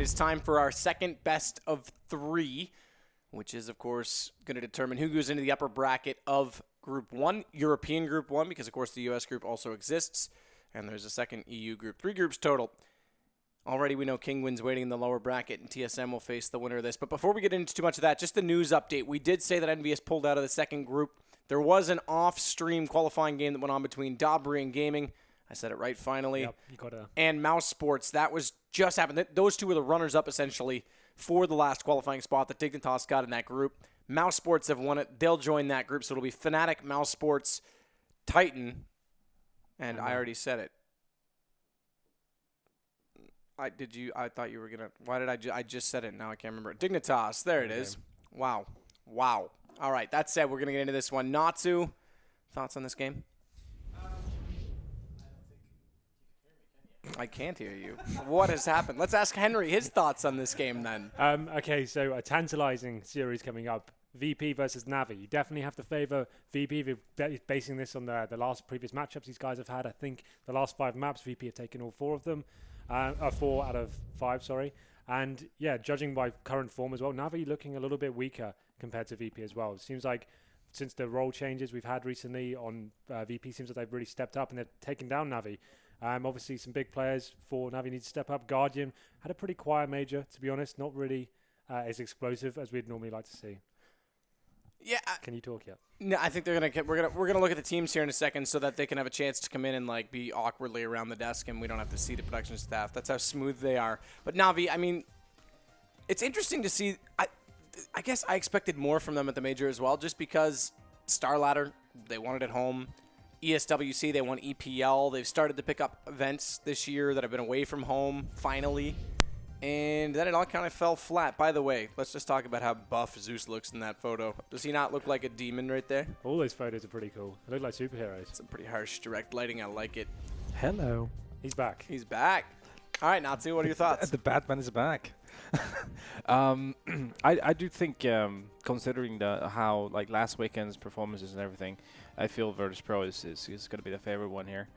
is time for our second best of 3, which is, of course, going to determine who goes into the upper bracket of Group 1, European Group 1, because, of course, the U.S. group also exists, and there's a second EU group. 3 groups total. Already we know Kingwin's waiting in the lower bracket, and TSM will face the winner of this. But before we get into too much of that, just the news update. We did say that NVS pulled out of the second group. There was an off-stream qualifying game that went on between Dobry and Gaming. I said it right finally. Yep, you gotta. And Mouse Sports. That was just happened. Those two were the runners-up, essentially, for the last qualifying spot that Dignitas got in that group. Mouse Sports have won it. They'll join that group. So it'll be Fnatic, Mouse Sports, Titan, and I already said it. I thought you were going to. Why did I just said it. Now I can't remember. Dignitas. There it is. Wow. All right. That said, we're going to get into this one. Natsu, thoughts on this game? I can't hear you. What has happened? Let's ask Henry his thoughts on this game then. Okay, so a tantalizing series coming up. VP versus Navi. You definitely have to favor VP. Basing this on the previous matchups these guys have had. I think the last 5 maps, VP have taken all 4 of them. 4 out of 5, sorry. And yeah, judging by current form as well, Navi looking a little bit weaker compared to VP as well. It seems like since the role changes we've had recently on VP, seems like they've really stepped up and they're taking down Navi. Obviously, some big players for Navi need to step up. Guardian had a pretty quiet major, to be honest. Not really as explosive as we'd normally like to see. Yeah. Can you talk yet? No, I think we're gonna look at the teams here in a second so that they can have a chance to come in and like be awkwardly around the desk, and we don't have to see the production staff. That's how smooth they are. But Navi, I mean, it's interesting to see. I guess I expected more from them at the major as well, just because Star Ladder, they won it at home. ESWC, they won EPL. They've started to pick up events this year that have been away from home, finally. And then it all kind of fell flat. By the way, let's just talk about how buff Zeus looks in that photo. Does he not look like a demon right there? All those photos are pretty cool. They look like superheroes. Some pretty harsh direct lighting. I like it. Hello. He's back. He's back. All right, Natsu, what are your thoughts? The Batman is back. I do think, considering how like last weekend's performances and everything, I feel Virtus.pro is going to be the favorite one here.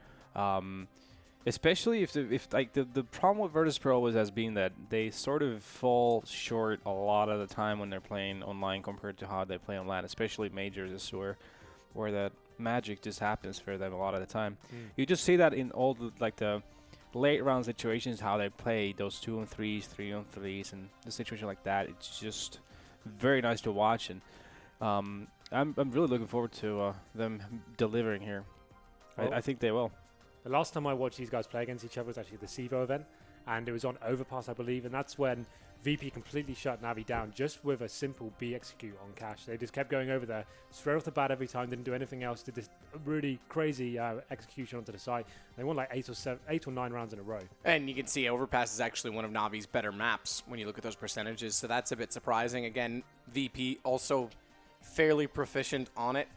Especially if the problem with Virtus.pro has been that they sort of fall short a lot of the time when they're playing online compared to how they play online, especially majors. Is where that magic just happens for them a lot of the time. You just see that in all the late round situations, how they play those 2-on-3s, 3-on-3s, and the situation like that. It's just very nice to watch, and I'm really looking forward to them delivering here. Well, I think they will. The last time I watched these guys play against each other was actually the SIVO event, and it was on Overpass, I believe, and that's when VP completely shut Navi down just with a simple B execute on Cash. They just kept going over there, straight off the bat every time, didn't do anything else, did this really crazy execution onto the side. They won like 8 or 9 rounds in a row. And you can see Overpass is actually one of Navi's better maps when you look at those percentages, so that's a bit surprising. Again, VP also fairly proficient on it.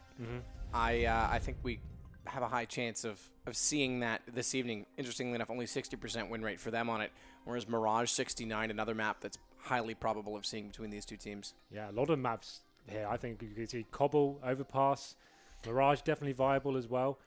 I think we have a high chance of seeing that this evening. Interestingly enough, only 60% win rate for them on it, whereas Mirage 69, another map that's highly probable of seeing between these two teams. Yeah, a lot of maps here. I think you can see Cobble, Overpass, Mirage definitely viable as well.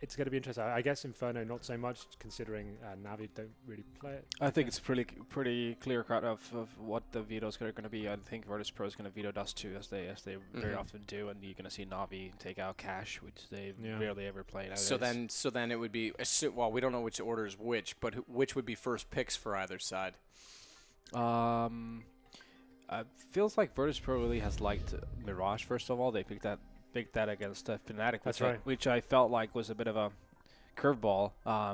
It's going to be interesting. I guess Inferno not so much, considering Navi don't really play it. I think it's pretty clear cut of what the vetoes are going to be. I think Virtus.pro is going to veto Dust 2 as they very often do, and you're going to see Navi take out Cash, which they rarely ever played. So then it would be well, we don't know which order is which, but which would be first picks for either side? Feels like Virtus.pro really has liked Mirage. First of all, they picked that against Fnatic, which I felt like was a bit of a curveball,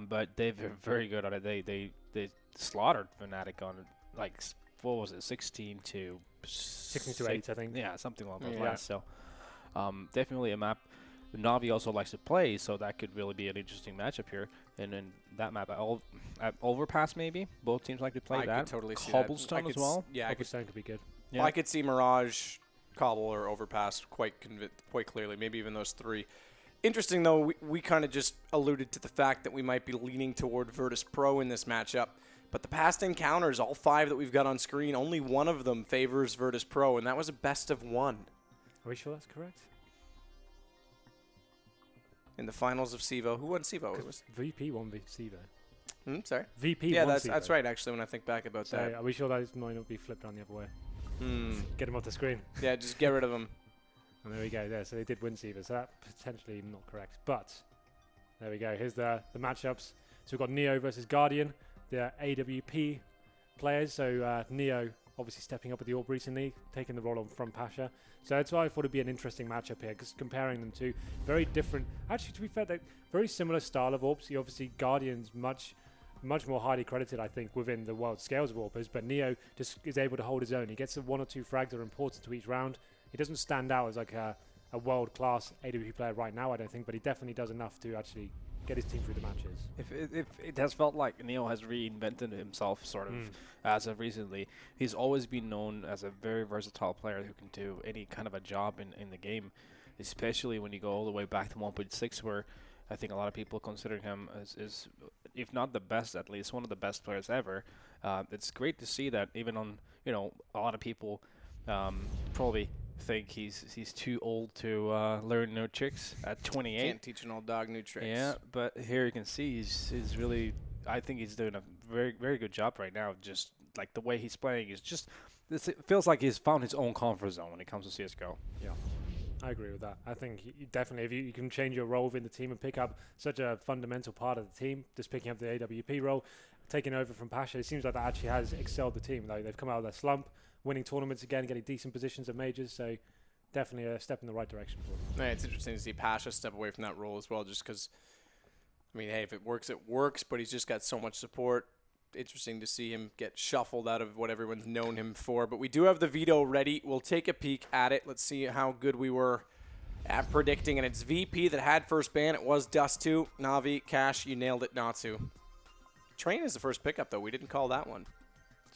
but they've been very good at it. They slaughtered Fnatic on like, what was it, 16 to 8, I think. Yeah, something along those lines. So definitely a map Navi also likes to play, so that could really be an interesting matchup here. And then that map at Overpass, maybe both teams like to play that. I could totally see Cobblestone as well. Yeah, Cobblestone could be good. Yeah. Well, I could see Mirage, Cobble, or Overpass quite clearly, maybe even those 3. Interesting, though, we kind of just alluded to the fact that we might be leaning toward Virtus.pro in this matchup. But the past encounters, all 5 that we've got on screen, only one of them favors Virtus.pro, and that was a best of 1. Are we sure that's correct? In the finals of SIVO. Who won SIVO? It was VP won SIVO. Sorry. VP. Yeah, won that's Sivo. right. Actually, when I think back about So that. are we sure that might not be flipped around the other way? Get him off the screen. Yeah, just get rid of him. And there we go. There, so they did win Siva. So that potentially not correct, but there we go. Here's the matchups. So we've got Neo versus Guardian, the AWP players. So Neo obviously stepping up with the AWP recently, taking the role on from Pasha. So that's why I thought it'd be an interesting matchup here, because comparing them to very different. Actually, to be fair, they're very similar style of AWPs. Obviously, Guardian's much more highly credited, I think, within the world scales of AWPers, but Neo just is able to hold his own. He gets the 1 or 2 frags that are important to each round. He doesn't stand out as like a world-class AWP player right now, I don't think, but he definitely does enough to actually get his team through the matches. If it has felt like Neo has reinvented himself sort of as of recently. He's always been known as a very versatile player who can do any kind of a job in the game, especially when you go all the way back to 1.6, where I think a lot of people consider him as if not the best, at least one of the best players ever. It's great to see that even on, a lot of people probably think he's too old to learn new tricks at 28. Can't teach an old dog new tricks. Yeah, but here you can see he's really, I think he's doing a very, very good job right now. Just like the way he's playing is just, it feels like he's found his own comfort zone when it comes to CSGO. Yeah, I agree with that. I think you definitely, if you can change your role within the team and pick up such a fundamental part of the team, just picking up the AWP role, taking over from Pasha, it seems like that actually has excelled the team. Like they've come out of their slump, winning tournaments again, getting decent positions at majors, so definitely a step in the right direction for them. Yeah, it's interesting to see Pasha step away from that role as well, just because, I mean, hey, if it works, but he's just got so much support. Interesting to see him get shuffled out of what everyone's known him for. But we do have the veto ready. We'll take a peek at it. Let's see how good we were at predicting. And it's VP that had first ban. It was Dust2. Navi, Cash, you nailed it, Natsu. Train is the first pickup, though. We didn't call that one.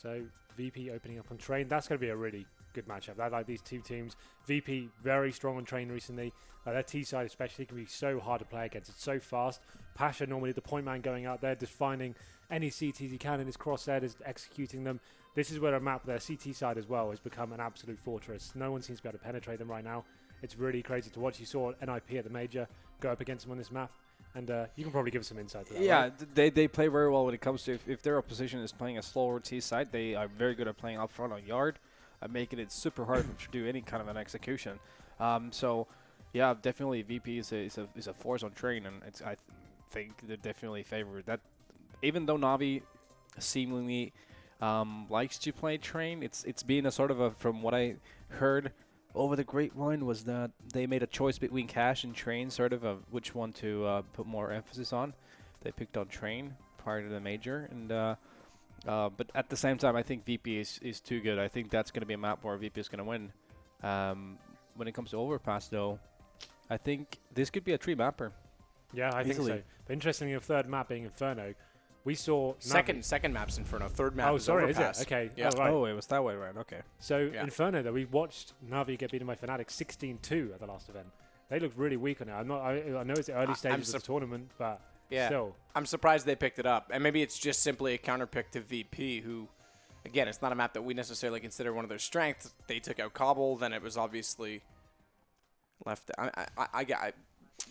So VP opening up on Train. That's going to be a really good matchup. I like these two teams. VP very strong on Train recently. Their T side especially can be so hard to play against. It's so fast. Pasha normally the point man going out there, just finding any CTs he can in his crosshair, is executing them. This is where a map, their CT side as well, has become an absolute fortress. No one seems to be able to penetrate them right now. It's really crazy to watch. You saw NIP at the major go up against them on this map. And you can probably give us some insight to that. Yeah, right? they play very well when it comes to if their opposition is playing a slower T side, they are very good at playing up front on yard, making it super hard to do any kind of an execution. So, yeah, definitely VP is a force on Train, and I think they're definitely favored. That even though Navi seemingly likes to play Train, it's been a sort of a, from what I heard over the grapevine, was that they made a choice between Cash and Train, sort of which one to put more emphasis on. They picked on Train prior to the major, and but at the same time, I think VP is too good. I think that's going to be a map where VP is going to win. When it comes to Overpass, though, I think this could be a 3-mapper. Yeah, I think so. But interestingly, the third map being Inferno, we saw second map's Inferno, third map is Overpass. Is it? Okay. Yeah. Oh, right. Oh, it was that way, right? Okay. So Inferno, though, we watched Navi get beaten by Fnatic 16-2 at the last event. They looked really weak on it. I know it's the early stages of the tournament, but still. I'm surprised they picked it up. And maybe it's just simply a counterpick to VP, who, again, it's not a map that we necessarily consider one of their strengths. They took out Cobble, then it was obviously left.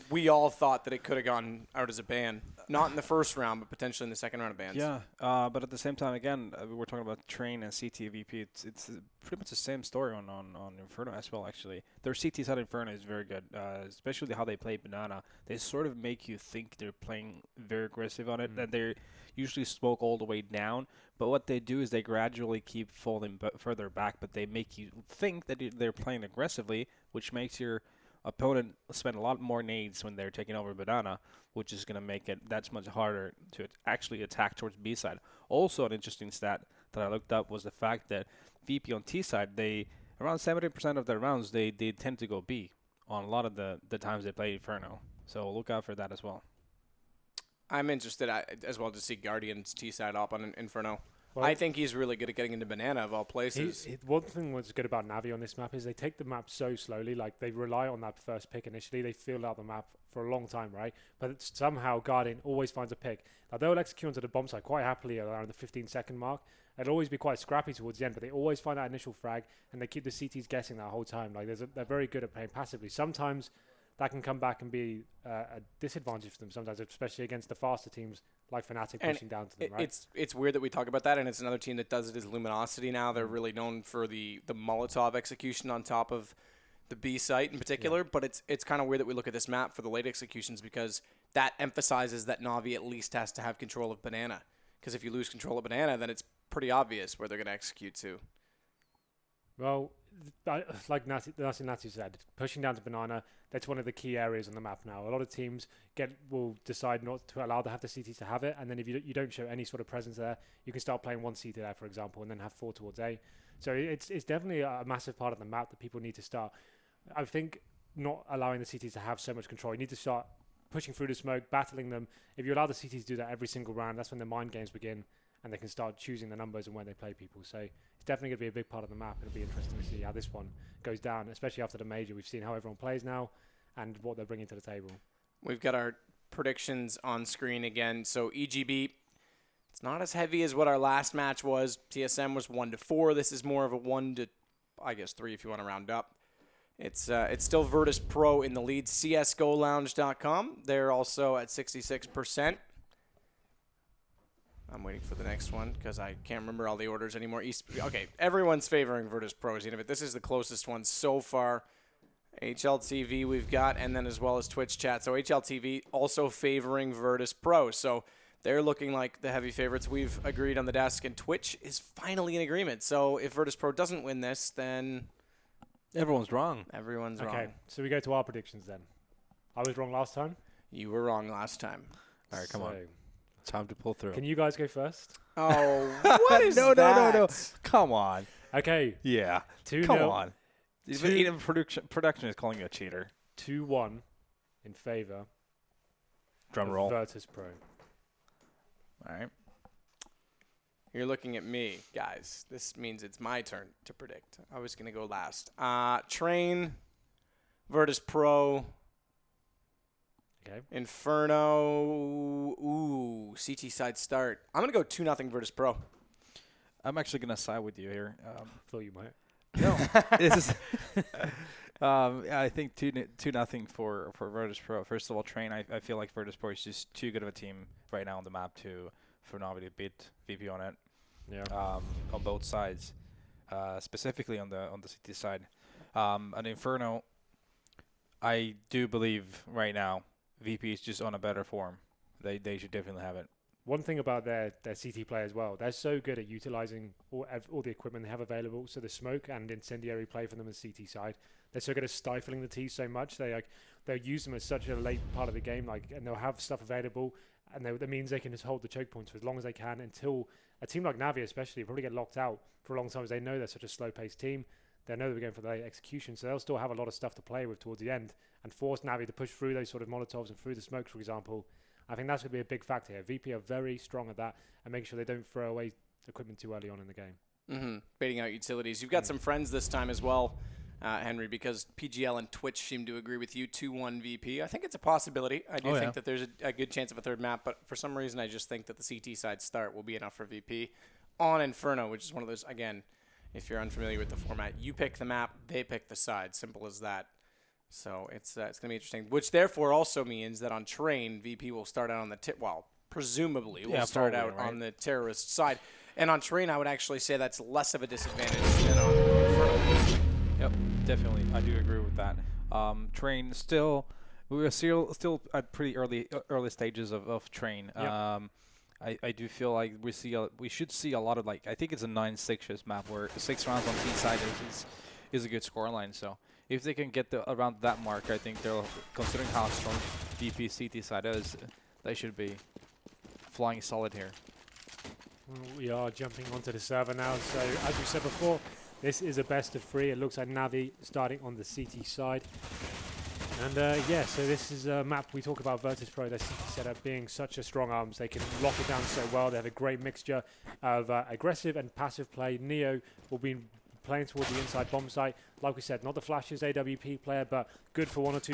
We all thought that it could have gone out as a ban. Not in the first round, but potentially in the second round of bans. Yeah, but at the same time, again, we're talking about Train and CT VP. It's pretty much the same story on Inferno as well, actually. Their CT side Inferno is very good, especially how they play Banana. They sort of make you think they're playing very aggressive on it, that they usually smoke all the way down. But what they do is they gradually keep falling further back, but they make you think that they're playing aggressively, which makes your opponent spend a lot more nades when they're taking over Banana, which is going to make it that's much harder to actually attack towards B side. Also, an interesting stat that I looked up was the fact that VP on T side, they around 70% of their rounds they tend to go B on a lot of the times they play Inferno. So look out for that as well. I'm interested as well to see Guardian's T side up on Inferno. Well, I think he's really good at getting into Banana of all places. One thing that's good about Navi on this map is they take the map so slowly. Like, they rely on that first pick initially. They feel out the map for a long time, right? But somehow Guardian always finds a pick. Now, they'll execute onto the bomb site quite happily around the 15-second mark. It'll always be quite scrappy towards the end, but they always find that initial frag, and they keep the CTs guessing that whole time. Like, they're very good at playing passively. Sometimes that can come back and be a disadvantage for them sometimes, especially against the faster teams like Fnatic And pushing down to them, right? It's weird that we talk about that, and it's another team that does it is Luminosity now. They're really known for the Molotov execution on top of the B site in particular, but it's kind of weird that we look at this map for the late executions because that emphasizes that Na'Vi at least has to have control of Banana. Because if you lose control of Banana, then it's pretty obvious where they're going to execute to. Well, like Nati said, pushing down to Banana, that's one of the key areas on the map now. A lot of teams will decide not to allow the CTs to have it, and then if you don't show any sort of presence there, you can start playing one CT there, for example, and then have 4 towards A. So it's definitely a massive part of the map that people need to start. I think not allowing the CTs to have so much control. You need to start pushing through the smoke, battling them. If you allow the CTs to do that every single round, that's when the mind games begin, and they can start choosing the numbers and when they play people. So it's definitely going to be a big part of the map. It'll be interesting to see how this one goes down, especially after the major. We've seen how everyone plays now and what they're bringing to the table. We've got our predictions on screen again. So EGB, it's not as heavy as what our last match was. TSM was 1-4. This is more of a 1 to, I guess, 3 if you want to round up. It's still Virtus.pro in the lead. CSGOLounge.com. They're also at 66%. I'm waiting for the next one because I can't remember all the orders anymore. Okay, everyone's favoring Virtus.pro. But this is the closest one so far. HLTV we've got, and then as well as Twitch chat. So HLTV also favoring Virtus.pro. So they're looking like the heavy favorites. We've agreed on the desk, and Twitch is finally in agreement. So if Virtus.pro doesn't win this, then Everyone's wrong. everyone's wrong. Okay, so we go to our predictions then. I was wrong last time. You were wrong last time. All right, come So on. Time to pull through. Can you guys go first? Oh, what is no, that? no. Come on. Okay, Yeah. 2-0. Come on. Two- Even production is calling you a cheater. 2-1 in favor Drum of roll. Virtus.pro. All right. You're looking at me, guys. This means it's my turn to predict. I was going to go last. Train, Virtus.pro, Okay. Inferno, CT side start. I'm going to go 2-0 Virtus.pro. I'm actually going to side with you here. Thought you might. No. This is I think 2-0 for Virtus.pro. First of all, Train, I feel like Virtus.pro is just too good of a team right now on the map for Na'Vi to beat VP on it. Yeah. On both sides, specifically on the CT side. And Inferno, I do believe right now VP is just on a better form. They should definitely have it. One thing about their CT play as well, they're so good at utilizing all the equipment they have available. So the smoke and incendiary play for them on the CT side, they're so good at stifling the T so much. They'll use them as such a late part of the game, and they'll have stuff available, and that means they can just hold the choke points for as long as they can until a team like Navi especially probably get locked out for a long time, as they know they're such a slow-paced team. They know they're going for the late execution, so they'll still have a lot of stuff to play with towards the end and force Navi to push through those sort of Molotovs and through the smokes, for example. I think that's going to be a big factor here. VP are very strong at that and making sure they don't throw away equipment too early on in the game. Mm-hmm. Baiting out utilities. You've got some friends this time as well, Henry, because PGL and Twitch seem to agree with you. 2-1 VP. I think it's a possibility. I do think that there's a good chance of a third map, but for some reason I just think that the CT side start will be enough for VP on Inferno, which is one of those, again, if you're unfamiliar with the format, you pick the map, they pick the side. Simple as that. So it's going to be interesting, which therefore also means that on Train, VP will start out on the presumably will start out on the terrorist side. And on Train, I would actually say that's less of a disadvantage than on Inferno. Yep, definitely. I do agree with that. Train we are still at pretty early stages of Train. Yep. I do feel like we should see a lot of, like, I think it's a 9-6 map where 6 rounds on T side is a good scoreline. So if they can get around that mark, I think they'll, considering how strong VP CT side is, they should be flying solid here. We are jumping onto the server now. So as we said before, this is a best of 3. It looks like Navi starting on the CT side. And so this is a map we talk about Virtus.pro, their CT setup being such a strong arms. They can lock it down so well. They have a great mixture of aggressive and passive play. Neo will be playing towards the inside bomb site. Like we said, not the flashes AWP player, but good for 1 or 2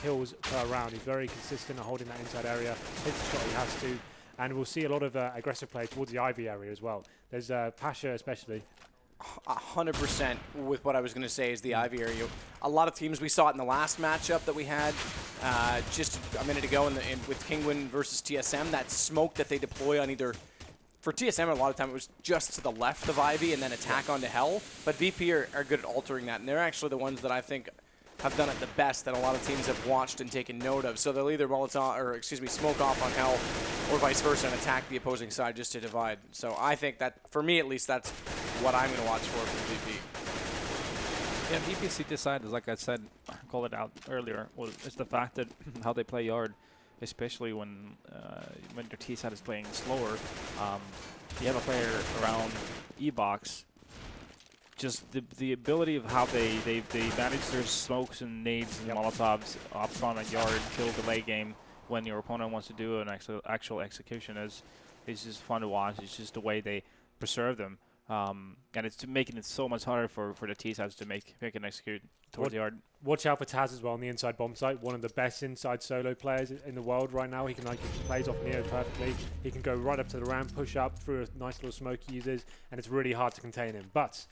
kills per round. He's very consistent at holding that inside area. Hits the shot he has to. And we'll see a lot of aggressive play towards the Ivy area as well. There's Pasha especially. 100% with what I was going to say is the Ivy area. A lot of teams, we saw it in the last matchup that we had just a minute ago with Kingwin versus TSM, that smoke that they deploy on either, for TSM a lot of time it was just to the left of Ivy and then attack onto Hell, but VP are good at altering that, and they're actually the ones that I think have done it the best that a lot of teams have watched and taken note of. So they'll either smoke off on Hell or vice versa and attack the opposing side just to divide. So I think that, for me at least, that's what I'm going to watch for VP. Yeah, VP CT side is, like I said, called it out earlier, is the fact that how they play yard, especially when your T side is playing slower. You have a player around E-Box. Just the ability of how they manage their smokes and nades and molotovs up front at yard, kill the late game when your opponent wants to do an actual execution is just fun to watch. It's just the way they preserve them, and it's making it so much harder for the T sides to make and execute towards the yard. Watch out for Taz as well on the inside bomb site. One of the best inside solo players in the world right now. He plays off Neo perfectly. He can go right up to the ramp, push up through a nice little smoke he uses, and it's really hard to contain him. But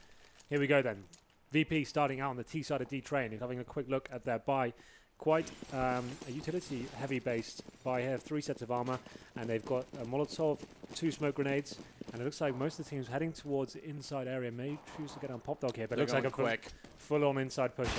here we go then. VP starting out on the T side of D train. He's having a quick look at their buy. Quite a utility heavy based buy here. 3 sets of armor, and they've got a Molotov, 2 smoke grenades, and it looks like most of the teams heading towards the inside area may choose to get on Pop Dog here, but it looks like a full-on inside pusher.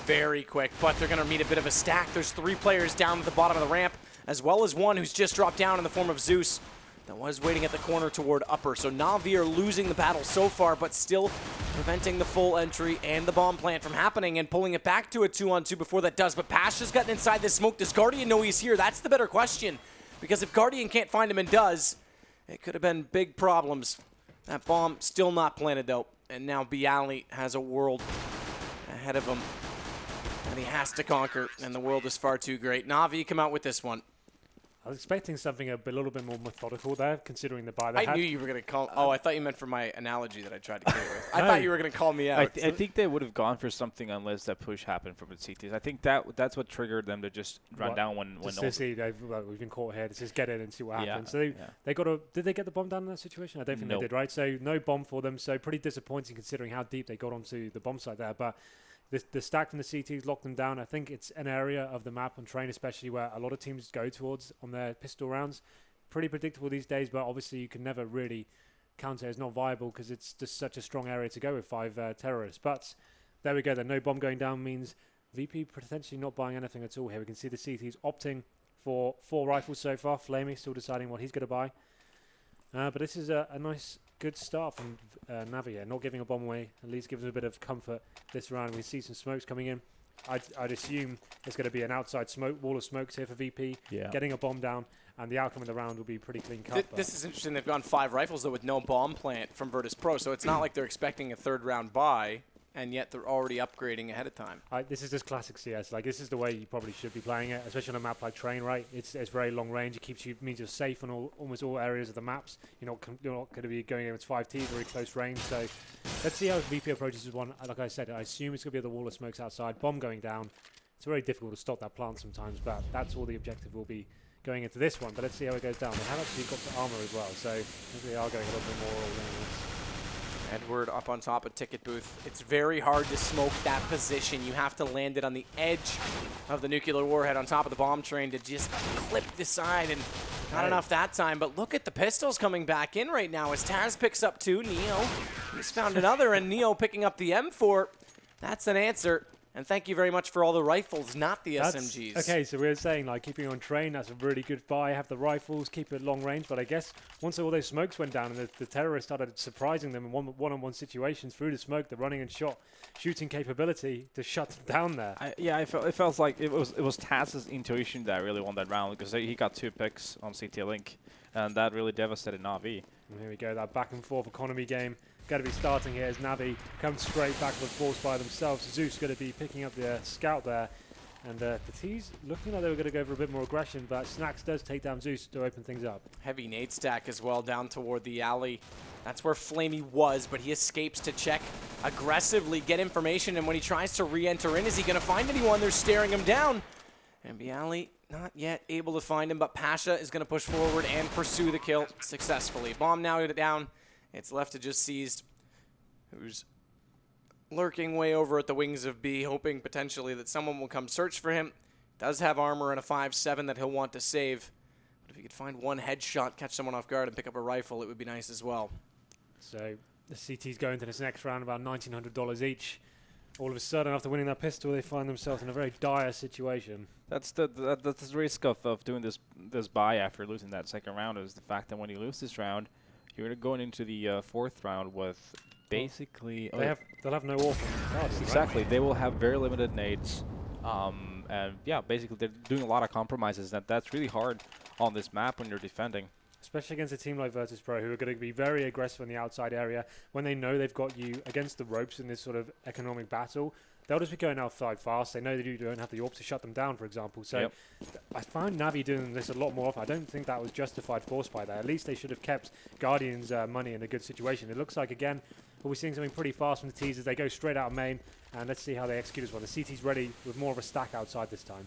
Very quick, but they're going to meet a bit of a stack. There's 3 players down at the bottom of the ramp, as well as one who's just dropped down in the form of Zeus that was waiting at the corner toward upper. So Na'Vi are losing the battle so far, but still preventing the full entry and the bomb plant from happening and pulling it back to a 2-on-2 before that does. But Pasha's gotten inside this smoke. Does Guardian know he's here? That's the better question, because if Guardian can't find him and does, it could have been big problems. That bomb still not planted though, and now Bialy has a world ahead of him and he has to conquer, and the world is far too great. Na'Vi come out with this one. I was expecting something a little bit more methodical there, considering the buy. I knew you were going to call. Oh, I thought you meant for my analogy that I tried to get with. I thought you were going to call me out. I think they would have gone for something unless that push happened from the CTs. I think that's what triggered them to just run down when. Just to see, we've been caught here. Let's just get in and see what happens. So they got a. Did they get the bomb down in that situation? I don't think they did. Right. So no bomb for them. So pretty disappointing considering how deep they got onto the bomb site there. But the stack from the CTs locked them down. I think it's an area of the map on train, especially where a lot of teams go towards on their pistol rounds. Pretty predictable these days, but obviously you can never really counter. It's not viable because it's just such a strong area to go with 5 terrorists. But there we go. Then no bomb going down means VP potentially not buying anything at all here. We can see the CTs opting for 4 rifles so far. Flamey still deciding what he's going to buy. But this is a nice, good start from Na'Vi here. Not giving a bomb away, at least gives us a bit of comfort this round. We see some smokes coming in. I'd assume it's going to be an outside wall of smokes here for VP, getting a bomb down, and the outcome of the round will be pretty clean cut. This is interesting. They've gone 5 rifles, though, with no bomb plant from Virtus.pro, so it's not like they're expecting a 3rd round buy, and yet they're already upgrading ahead of time. This is just classic CS. Like, this is the way you probably should be playing it, especially on a map like Train, right? It's very long range. It means you're safe on almost all areas of the maps. You're not going to be going against 5T, very close range. So let's see how VP approaches this one. Like I said, I assume it's going to be the wall of smokes outside. Bomb going down. It's very difficult to stop that plant sometimes, but that's all the objective will be going into this one. But let's see how it goes down. They have actually got the armor as well, so maybe they are going a little bit more all in this. Edward up on top of Ticket Booth. It's very hard to smoke that position. You have to land it on the edge of the nuclear warhead on top of the bomb train to just clip the side, and not enough that time. But look at the pistols coming back in right now as Taz picks up 2. Neo, he's found another, and Neo picking up the M4. That's an answer. And thank you very much for all the rifles, not the SMGs. Okay, so we were saying, like, keeping on train, that's a really good buy. Have the rifles, keep it long range. But I guess once all those smokes went down and the terrorists started surprising them in one-on-one situations through the smoke, the running and shooting capability to shut them down there. It felt like it was Taz's intuition that really won that round, because he got 2 picks on CT Link, and that really devastated Na'Vi. And here we go, that back and forth economy game. Going to be starting here as Na'Vi comes straight back with force by themselves. Zeus going to be picking up the scout there. And the T's looking like they were going to go for a bit more aggression, but Snacks does take down Zeus to open things up. Heavy nade stack as well down toward the alley. That's where Flamey was, but he escapes to check aggressively, get information, and when he tries to re-enter in, is he going to find anyone? They're staring him down. And Bialy not yet able to find him, but Pasha is going to push forward and pursue the kill successfully. Bomb now down. It's left to just seized. who's lurking way over at the wings of B, hoping potentially that someone will come search for him. Does have armor and a 5.7 that he'll want to save. But if he could find one headshot, catch someone off guard, and pick up a rifle, it would be nice as well. So the CT's going to this next round about $1,900 each. All of a sudden, after winning that pistol, they find themselves in a very dire situation. That's the risk of doing this buy after losing that second round, is the fact that when you lose this round, you're going into the fourth round with basically... They'll have no AWP. Exactly. Right? They will have very limited nades. And yeah, basically they're doing a lot of compromises. That's really hard on this map when you're defending. Especially against a team like Virtus.pro, who are going to be very aggressive in the outside area. When they know they've got you against the ropes in this sort of economic battle, they'll just be going outside fast. They know that you don't have the AWP to shut them down, for example. So I found Navi doing this a lot more often. I don't think that was justified force by that. At least they should have kept Guardian's money in a good situation. It looks like, again, we'll be seeing something pretty fast from the teasers. They go straight out of main, and let's see how they execute as well. The CT's ready with more of a stack outside this time.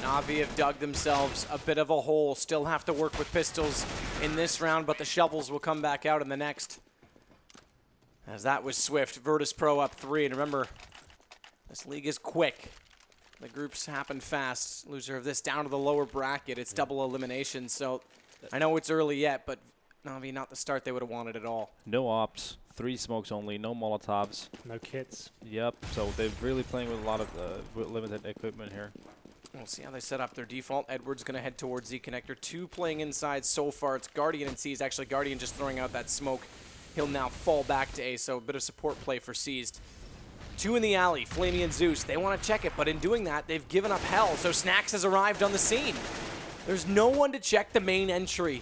Navi have dug themselves a bit of a hole. Still have to work with pistols in this round, but the shovels will come back out in the next. As that was swift. Virtus.pro up 3. And remember, this league is quick. The groups happen fast. Loser of this down to the lower bracket. It's double elimination. So I know it's early yet, but Navi not the start they would have wanted at all. No ops, 3 smokes only, no Molotovs. No kits. Yep, so they're really playing with a lot of limited equipment here. We'll see how they set up their default. Edward's going to head towards Z connector. 2 playing inside so far. It's Guardian and Seized. Actually, Guardian just throwing out that smoke. He'll now fall back to A, so a bit of support play for Seized. 2 in the alley, Flamey and Zeus. They want to check it, but in doing that, they've given up hell, so Snacks has arrived on the scene. There's no one to check the main entry.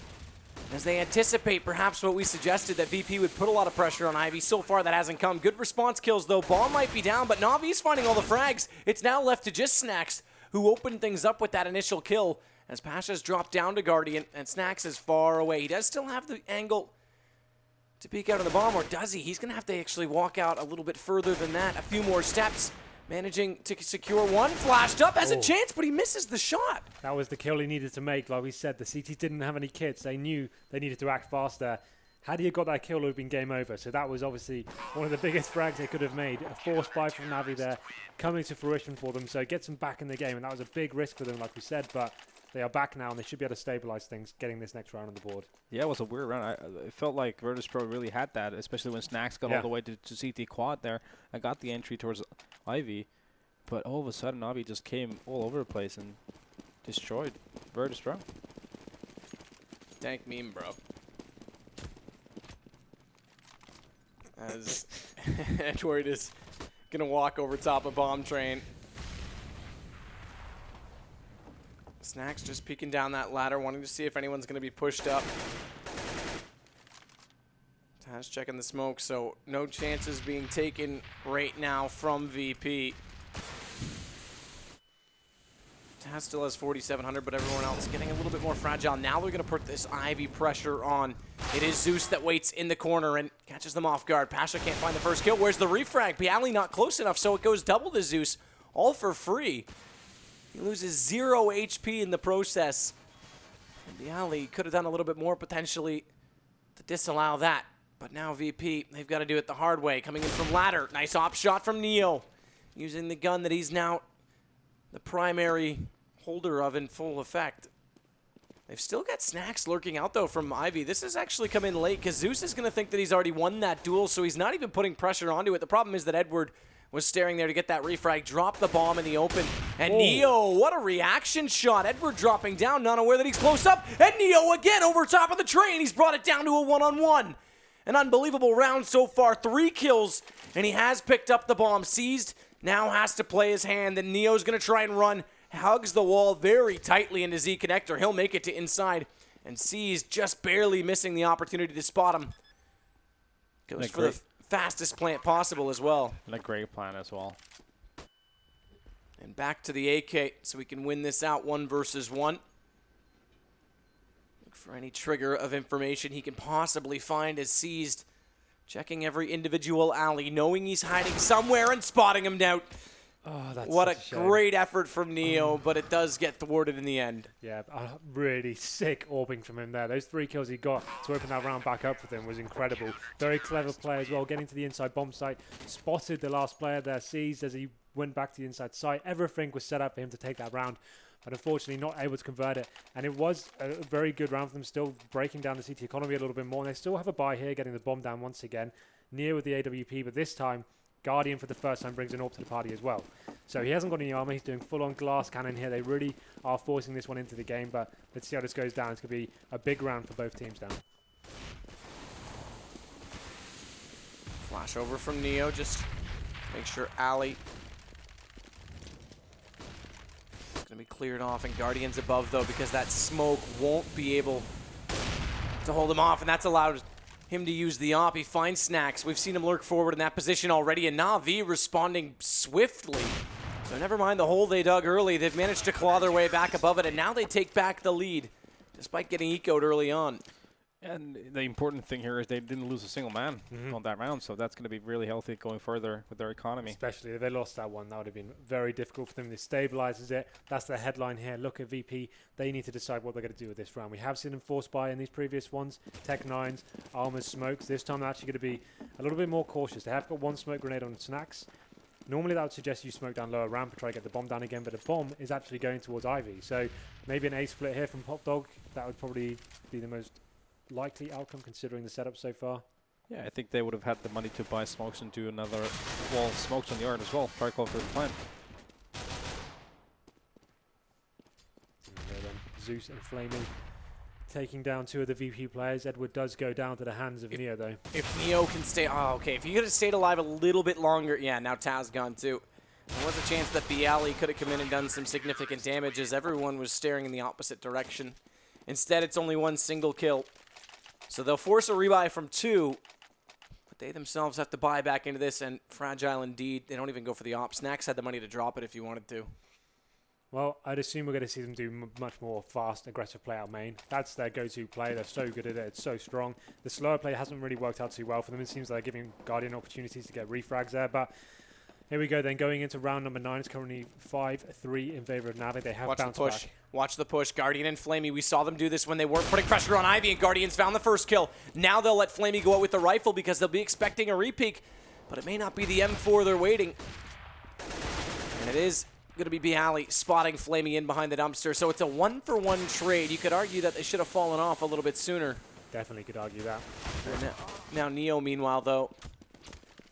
As they anticipate perhaps what we suggested, that VP would put a lot of pressure on Ivy. So far, that hasn't come. Good response kills, though. Bomb might be down, but Navi's finding all the frags. It's now left to just Snacks, who opened things up with that initial kill, as Pasha's dropped down to Guardian, and Snacks is far away. He does still have the angle to peek out of the bomb, or does he? He's going to have to actually walk out a little bit further than that. A few more steps, managing to secure one. Flashed up, has a chance, but he misses the shot. That was the kill he needed to make. Like we said, the CT didn't have any kits. They knew they needed to act faster. Had he got that kill, it would have been game over. So that was obviously one of the biggest frags they could have made. A force buy from Navi there, coming to fruition for them. So it gets them back in the game, and that was a big risk for them, like we said. But they are back now, and they should be able to stabilize things, getting this next round on the board. Yeah, it was a weird round. It felt like Virtus.pro really had that, especially when Snacks got all the way to CT quad there. I got the entry towards Ivy, but all of a sudden, Navi just came all over the place and destroyed Virtus.pro. Dank meme, bro. As Edward is going to walk over top of bomb train. Snacks just peeking down that ladder, wanting to see if anyone's going to be pushed up. Taz checking the smoke, so no chances being taken right now from VP. Taz still has 4,700, but everyone else getting a little bit more fragile. Now they're going to put this Ivy pressure on. It is Zeus that waits in the corner and catches them off guard. Pasha can't find the first kill. Where's the refrag? Piali not close enough, so it goes double to Zeus, all for free. He loses 0 HP in the process. And Piali could have done a little bit more potentially to disallow that. But now VP, they've got to do it the hard way. Coming in from ladder. Nice op shot from Neo. Using the gun that he's now the primary holder of in full effect. They've still got Snacks lurking out, though, from Ivy. This has actually come in late because Zeus is going to think that he's already won that duel, so he's not even putting pressure onto it. The problem is that Edward was staring there to get that refrag, drop the bomb in the open. And Neo, what a reaction shot. Edward dropping down, not aware that he's close up. And Neo again over top of the train. He's brought it down to a one-on-one. An unbelievable round so far. 3 kills, and he has picked up the bomb. Seized, now has to play his hand. And Neo's going to try and run. Hugs the wall very tightly into Z connector. He'll make it to inside. And Seized just barely missing the opportunity to spot him. Goes for the fastest plant possible as well. And a great plan as well. And back to the AK so we can win this out 1 versus 1. Look for any trigger of information he can possibly find as Seized. Checking every individual alley, knowing he's hiding somewhere and spotting him out. Oh, that's What a such shame. great effort from Neo, but it does get thwarted in the end. Yeah, really sick orbing from him there. Those 3 kills he got to open that round back up with him was incredible. Very clever play as well, getting to the inside bomb site. Spotted the last player there, seized as he went back to the inside site. Everything was set up for him to take that round, but unfortunately not able to convert it. And it was a very good round for them, still breaking down the CT economy a little bit more. And they still have a buy here, getting the bomb down once again. Near with the AWP, but this time Guardian for the first time brings an AWP to the party as well. So he hasn't got any armor. He's doing full-on glass cannon here. They really are forcing this one into the game, but let's see how this goes down. It's going to be a big round for both teams down. Flash over from Neo, just make sure Ali is going to be cleared off, and Guardian's above, though, because that smoke won't be able to hold him off, and that's allowed him to use the op. He finds Snacks. We've seen him lurk forward in that position already, and Na'Vi responding swiftly. So never mind the hole they dug early. They've managed to claw their way back above it, and now they take back the lead, despite getting ecoed early on. And the important thing here is they didn't lose a single man on that round, so that's going to be really healthy going further with their economy. Especially if they lost that one, that would have been very difficult for them. It stabilizes it. That's the headline here. Look at VP. They need to decide what they're going to do with this round. We have seen them force buy in these previous ones. Tech 9s, Armors, Smokes. This time they're actually going to be a little bit more cautious. They have got 1 smoke grenade on Snacks. Normally that would suggest you smoke down lower ramp and try to get the bomb down again, but the bomb is actually going towards Ivy. So maybe an A split here from Pop Dog. That would probably be the most likely outcome considering the setup so far. Yeah, I think they would have had the money to buy smokes and do another wall smokes on the yard as well. Try call for the plan. Zeus and Flamey taking down 2 of the VP players. Edward does go down to the hands of Neo, though. If Neo can stay... Oh, okay. If he could have stayed alive a little bit longer... Yeah, now Taz gone, too. There was a chance that Bialy could have come in and done some significant damage as everyone was staring in the opposite direction. Instead, it's only 1 single kill. So they'll force a rebuy from 2, but they themselves have to buy back into this, and fragile indeed. They don't even go for the op. Snacks had the money to drop it if you wanted to. Well, I'd assume we're going to see them do much more fast, aggressive play out main. That's their go-to play. They're so good at it. It's so strong. The slower play hasn't really worked out too well for them. It seems like they're giving Guardian opportunities to get refrags there, but here we go then. Going into round number 9, it's currently 5-3 in favor of Navi. They have bounced back. Watch the push. Guardian and Flamey. We saw them do this when they weren't putting pressure on Ivy, and Guardians found the first kill. Now they'll let Flamey go out with the rifle because they'll be expecting a repeak, but it may not be the M4 they're waiting. And it is going to be Bialy spotting Flamey in behind the dumpster. So it's a 1-for-1 trade. You could argue that they should have fallen off a little bit sooner. Definitely could argue that. Now Neo, meanwhile, though,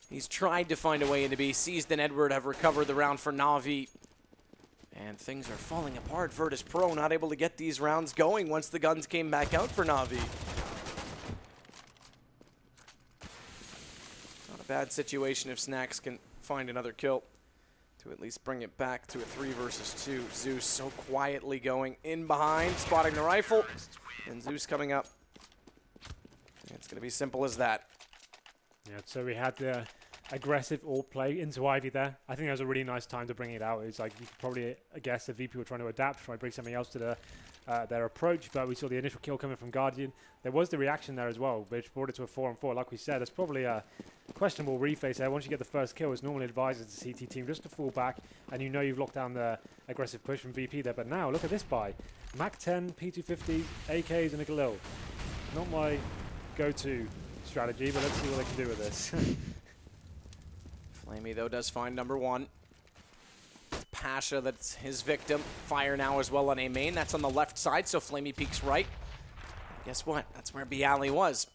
he's tried to find a way into B. Seized and Edward have recovered the round for Na'Vi. And things are falling apart. Virtus.pro not able to get these rounds going once the guns came back out for Na'Vi. Not a bad situation if Snacks can find another kill to at least bring it back to a 3 versus 2. Zeus so quietly going in behind, spotting the rifle, and Zeus coming up. It's going to be simple as that. Yeah, so we had the aggressive all play into Ivy there. I think that was a really nice time to bring it out. It's like you could probably guess that VP were trying to adapt, try to bring something else to their approach, but we saw the initial kill coming from Guardian. There was the reaction there as well, which brought it to a 4-on-4. Like we said, it's probably a questionable reface there. Once you get the first kill, it's normally advised as a CT team just to fall back, and you know you've locked down the aggressive push from VP there. But now, look at this buy. Mac 10, P250, AKs, and a Galil. Not my go-to strategy, but let's see what they can do with this. Flamey, though, does find number 1. It's Pasha, that's his victim. Fire now as well on A main. That's on the left side, so Flamey peeks right. Guess what? That's where Bialy was.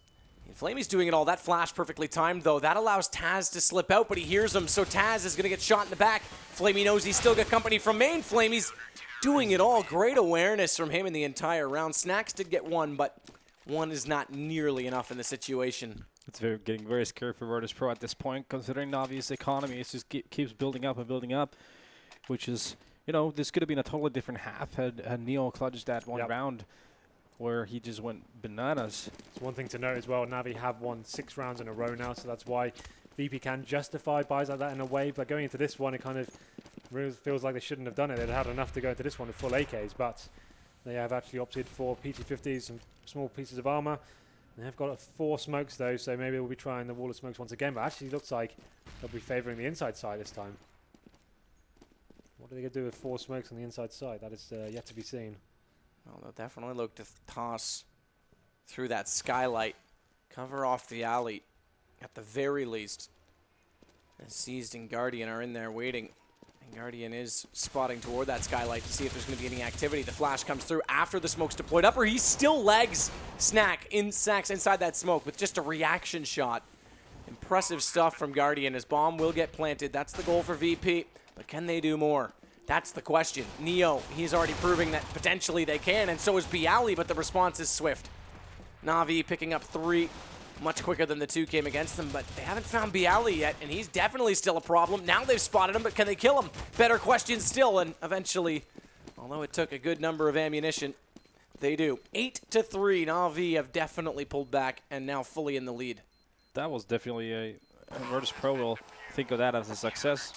And Flamey's doing it all. That flash perfectly timed, though. That allows Taz to slip out, but he hears him, so Taz is going to get shot in the back. Flamey knows he's still got company from main. Flamey's doing it all. Great awareness from him in the entire round. Snacks did get 1, but 1 is not nearly enough in the situation. It's getting very scary for Virtus.pro at this point, considering Navi's economy. It just keeps building up and building up, which is, you know, this could have been a totally different half had Neo clutched that one round where he just went bananas. It's one thing to note as well, Navi have won 6 rounds in a row now, so that's why VP can justify buys like that in a way, but going into this one, it kind of really feels like they shouldn't have done it. They'd had enough to go into this one with full AKs, but they have actually opted for PT50s, some small pieces of armor. They have got 4 smokes though, so maybe we'll be trying the wall of smokes once again, but actually it looks like they'll be favoring the inside side this time. What are they going to do with 4 smokes on the inside side? That is yet to be seen. Well, they'll definitely look to toss through that skylight, cover off the alley at the very least. And Seized and Guardian are in there waiting. And Guardian is spotting toward that skylight to see if there's going to be any activity. The flash comes through after the smoke's deployed up, or he still legs Snacks inside that smoke with just a reaction shot. Impressive stuff from Guardian. His bomb will get planted. That's the goal for VP. But can they do more? That's the question. Neo, he's already proving that potentially they can, and so is Bialy, but the response is swift. Na'Vi picking up 3 much quicker than the 2 came against them, but they haven't found Bialy yet, and he's definitely still a problem. Now they've spotted him, but can they kill him? Better question still, and eventually, although it took a good number of ammunition, they do. 8-3, Na'Vi have definitely pulled back and now fully in the lead. That was definitely a Virtus.pro will think of that as a success.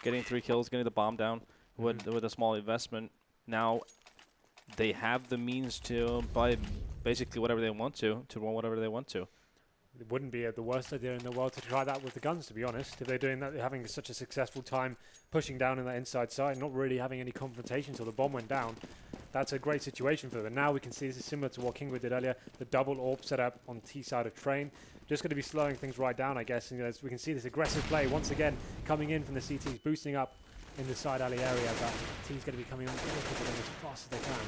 Getting 3 kills, getting the bomb down with a small investment. Now they have the means to buy basically whatever they want to run whatever they want to. It wouldn't be the worst idea in the world to try that with the guns, to be honest. If they're doing that, they're having such a successful time pushing down in that inside side, not really having any confrontation until the bomb went down. That's a great situation for them. And now we can see this is similar to what Kingwood did earlier, the double AWP setup on T side of train. Just going to be slowing things right down, I guess. And, as we can see this aggressive play once again coming in from the CTs, boosting up in the side alley area. But T's going to be coming on as fast as they can.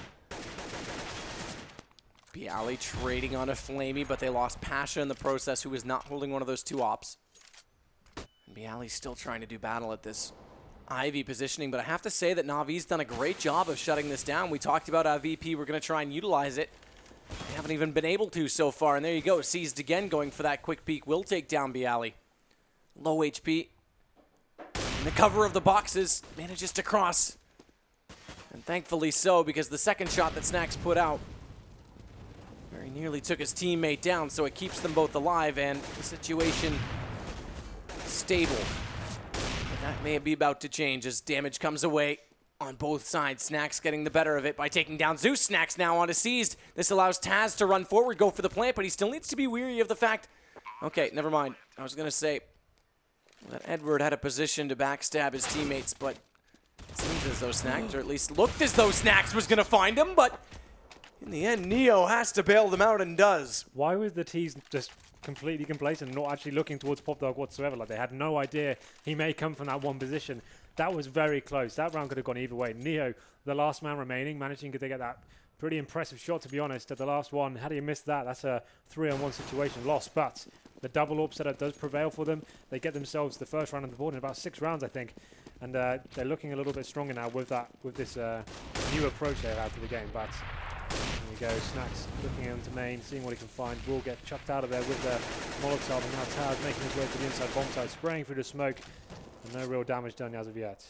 Bialy trading on a Flamey, but they lost Pasha in the process, who is not holding one of those 2 ops. And Bialy's still trying to do battle at this Ivy positioning, but I have to say that Na'Vi's done a great job of shutting this down. We talked about VP, we're going to try and utilize it. They haven't even been able to so far, and there you go. Seized again, going for that quick peek. Will take down Bialy. Low HP. In the cover of the boxes, manages to cross. And thankfully so, because the second shot that Snacks put out very nearly took his teammate down, so it keeps them both alive, and the situation stable. But that may be about to change as damage comes away on both sides. Snacks getting the better of it by taking down Zeus. Snacks now onto Seized. This allows Taz to run forward, go for the plant, but he still needs to be weary of the fact... Okay, never mind. I was going to say that Edward had a position to backstab his teammates, but it seems as though Snacks, or at least looked as though Snacks was going to find him, but in the end, Neo has to bail them out and does. Why was the T's just completely complacent, not actually looking towards Pop Dog whatsoever? Like, they had no idea he may come from that one position. That was very close. That round could have gone either way. Neo, the last man remaining, managing to get that pretty impressive shot, to be honest, at the last one. Had he missed that, that's a 3-on-1 situation lost. But the double AWP setup does prevail for them. They get themselves the first round on the board in about 6 rounds, I think. And they're looking a little bit stronger now with this new approach they have to the game. But there we go. Snacks looking into main, seeing what he can find. Will get chucked out of there with the Molotov. And now Taz making his way to the inside bomb side, spraying through the smoke. And no real damage done as of yet.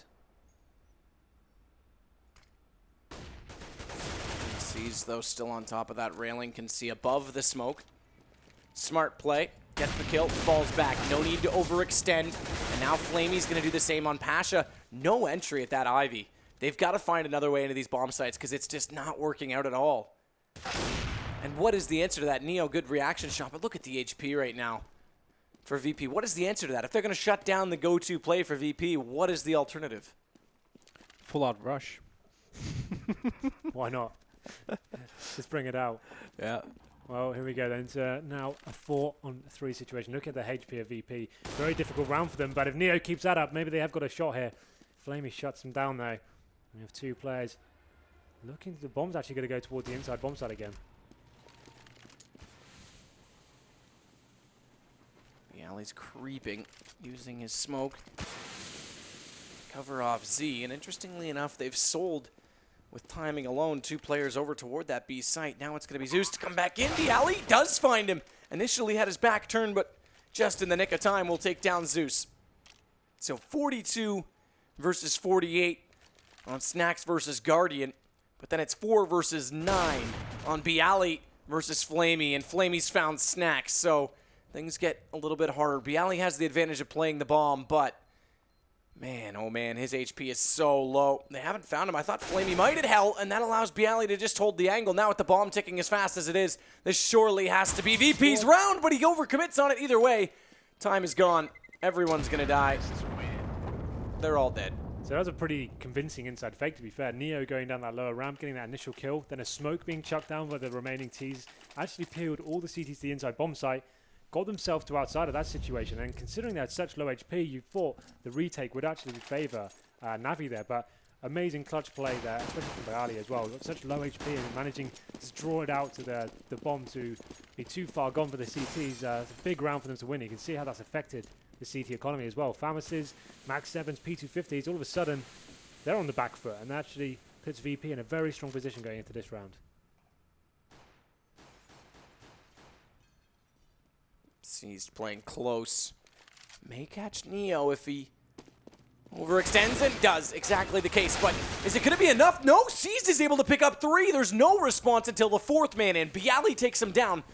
Seized, though, still on top of that railing, can see above the smoke. Smart play. Gets the kill, falls back. No need to overextend. And now Flamey's going to do the same on Pasha. No entry at that Ivy. They've got to find another way into these bomb sites because it's just not working out at all. And what is the answer to that? Neo, good reaction shot, but look at the HP right now for VP. What is the answer to that? If they're going to shut down the go-to play for VP, what is the alternative? Full-out rush. Why not? Just bring it out. Yeah. Well, here we go then. So now a 4-on-3 situation. Look at the HP of VP. Very difficult round for them, but if Neo keeps that up, maybe they have got a shot here. Flamey shuts them down though. We have 2 players. Looking, the bomb's actually going to go toward the inside bomb side again. Bialy's creeping, using his smoke. Cover off Z, and interestingly enough, they've sold with timing alone 2 players over toward that B site. Now it's going to be Zeus to come back in. Bialy does find him. Initially had his back turned, but just in the nick of time will take down Zeus. So 42 versus 48 on Snacks versus Guardian, but then it's 4 versus 9 on Bialy versus Flamey, and Flamey's found Snacks, so things get a little bit harder. Bialy has the advantage of playing the bomb, but man, oh man, his HP is so low. They haven't found him. I thought Flamey might at hell, and that allows Bialy to just hold the angle. Now with the bomb ticking as fast as it is, this surely has to be VP's round, but he overcommits on it either way. Time is gone. Everyone's going to die. They're all dead. So that was a pretty convincing inside fake, to be fair. Neo going down that lower ramp, getting that initial kill, then a smoke being chucked down by the remaining Ts. Actually peeled all the CTs to the inside bomb site, got themselves to outside of that situation. And considering they had such low HP, you thought the retake would actually favour Navi there. But amazing clutch play there, especially from Bayali as well. Got such low HP and managing to draw it out to the bomb to be too far gone for the CTs. It's a big round for them to win. You can see how that's affected the CT economy as well. Famises, Max 7s, P250s, all of a sudden, they're on the back foot and actually puts VP in a very strong position going into this round. He's playing close. May catch Neo if he overextends, and does exactly the case. But is it going to be enough? No, Seized is able to pick up 3. There's no response until the 4th man in. Bialy takes him down.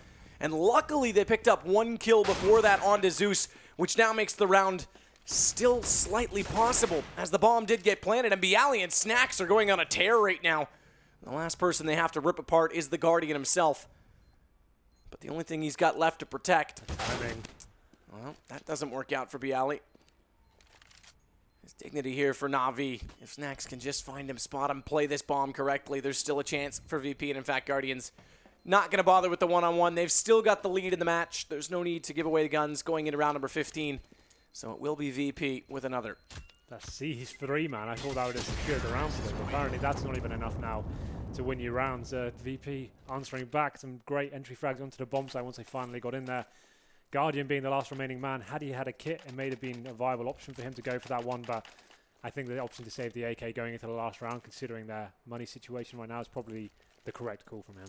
And luckily they picked up 1 kill before that onto Zeus, which now makes the round still slightly possible, as the bomb did get planted. And Bialy and Snacks are going on a tear right now. The last person they have to rip apart is the Guardian himself. But the only thing he's got left to protect, well, that doesn't work out for Bialy. His dignity here for Na'Vi. If Snacks can just find him, spot him, play this bomb correctly, there's still a chance for VP. And in fact, Guardians not going to bother with the one-on-one. They've still got the lead in the match. There's no need to give away the guns going into round number 15. So it will be VP with another. That's Seized 3, man. I thought that would have secured the round for them. Apparently that's not even enough now to win your rounds. VP answering back. Some great entry frags onto the bomb site once they finally got in there. Guardian being the last remaining man. Had he had a kit, it may have been a viable option for him to go for that one, but I think the option to save the AK going into the last round, considering their money situation right now, is probably the correct call from him.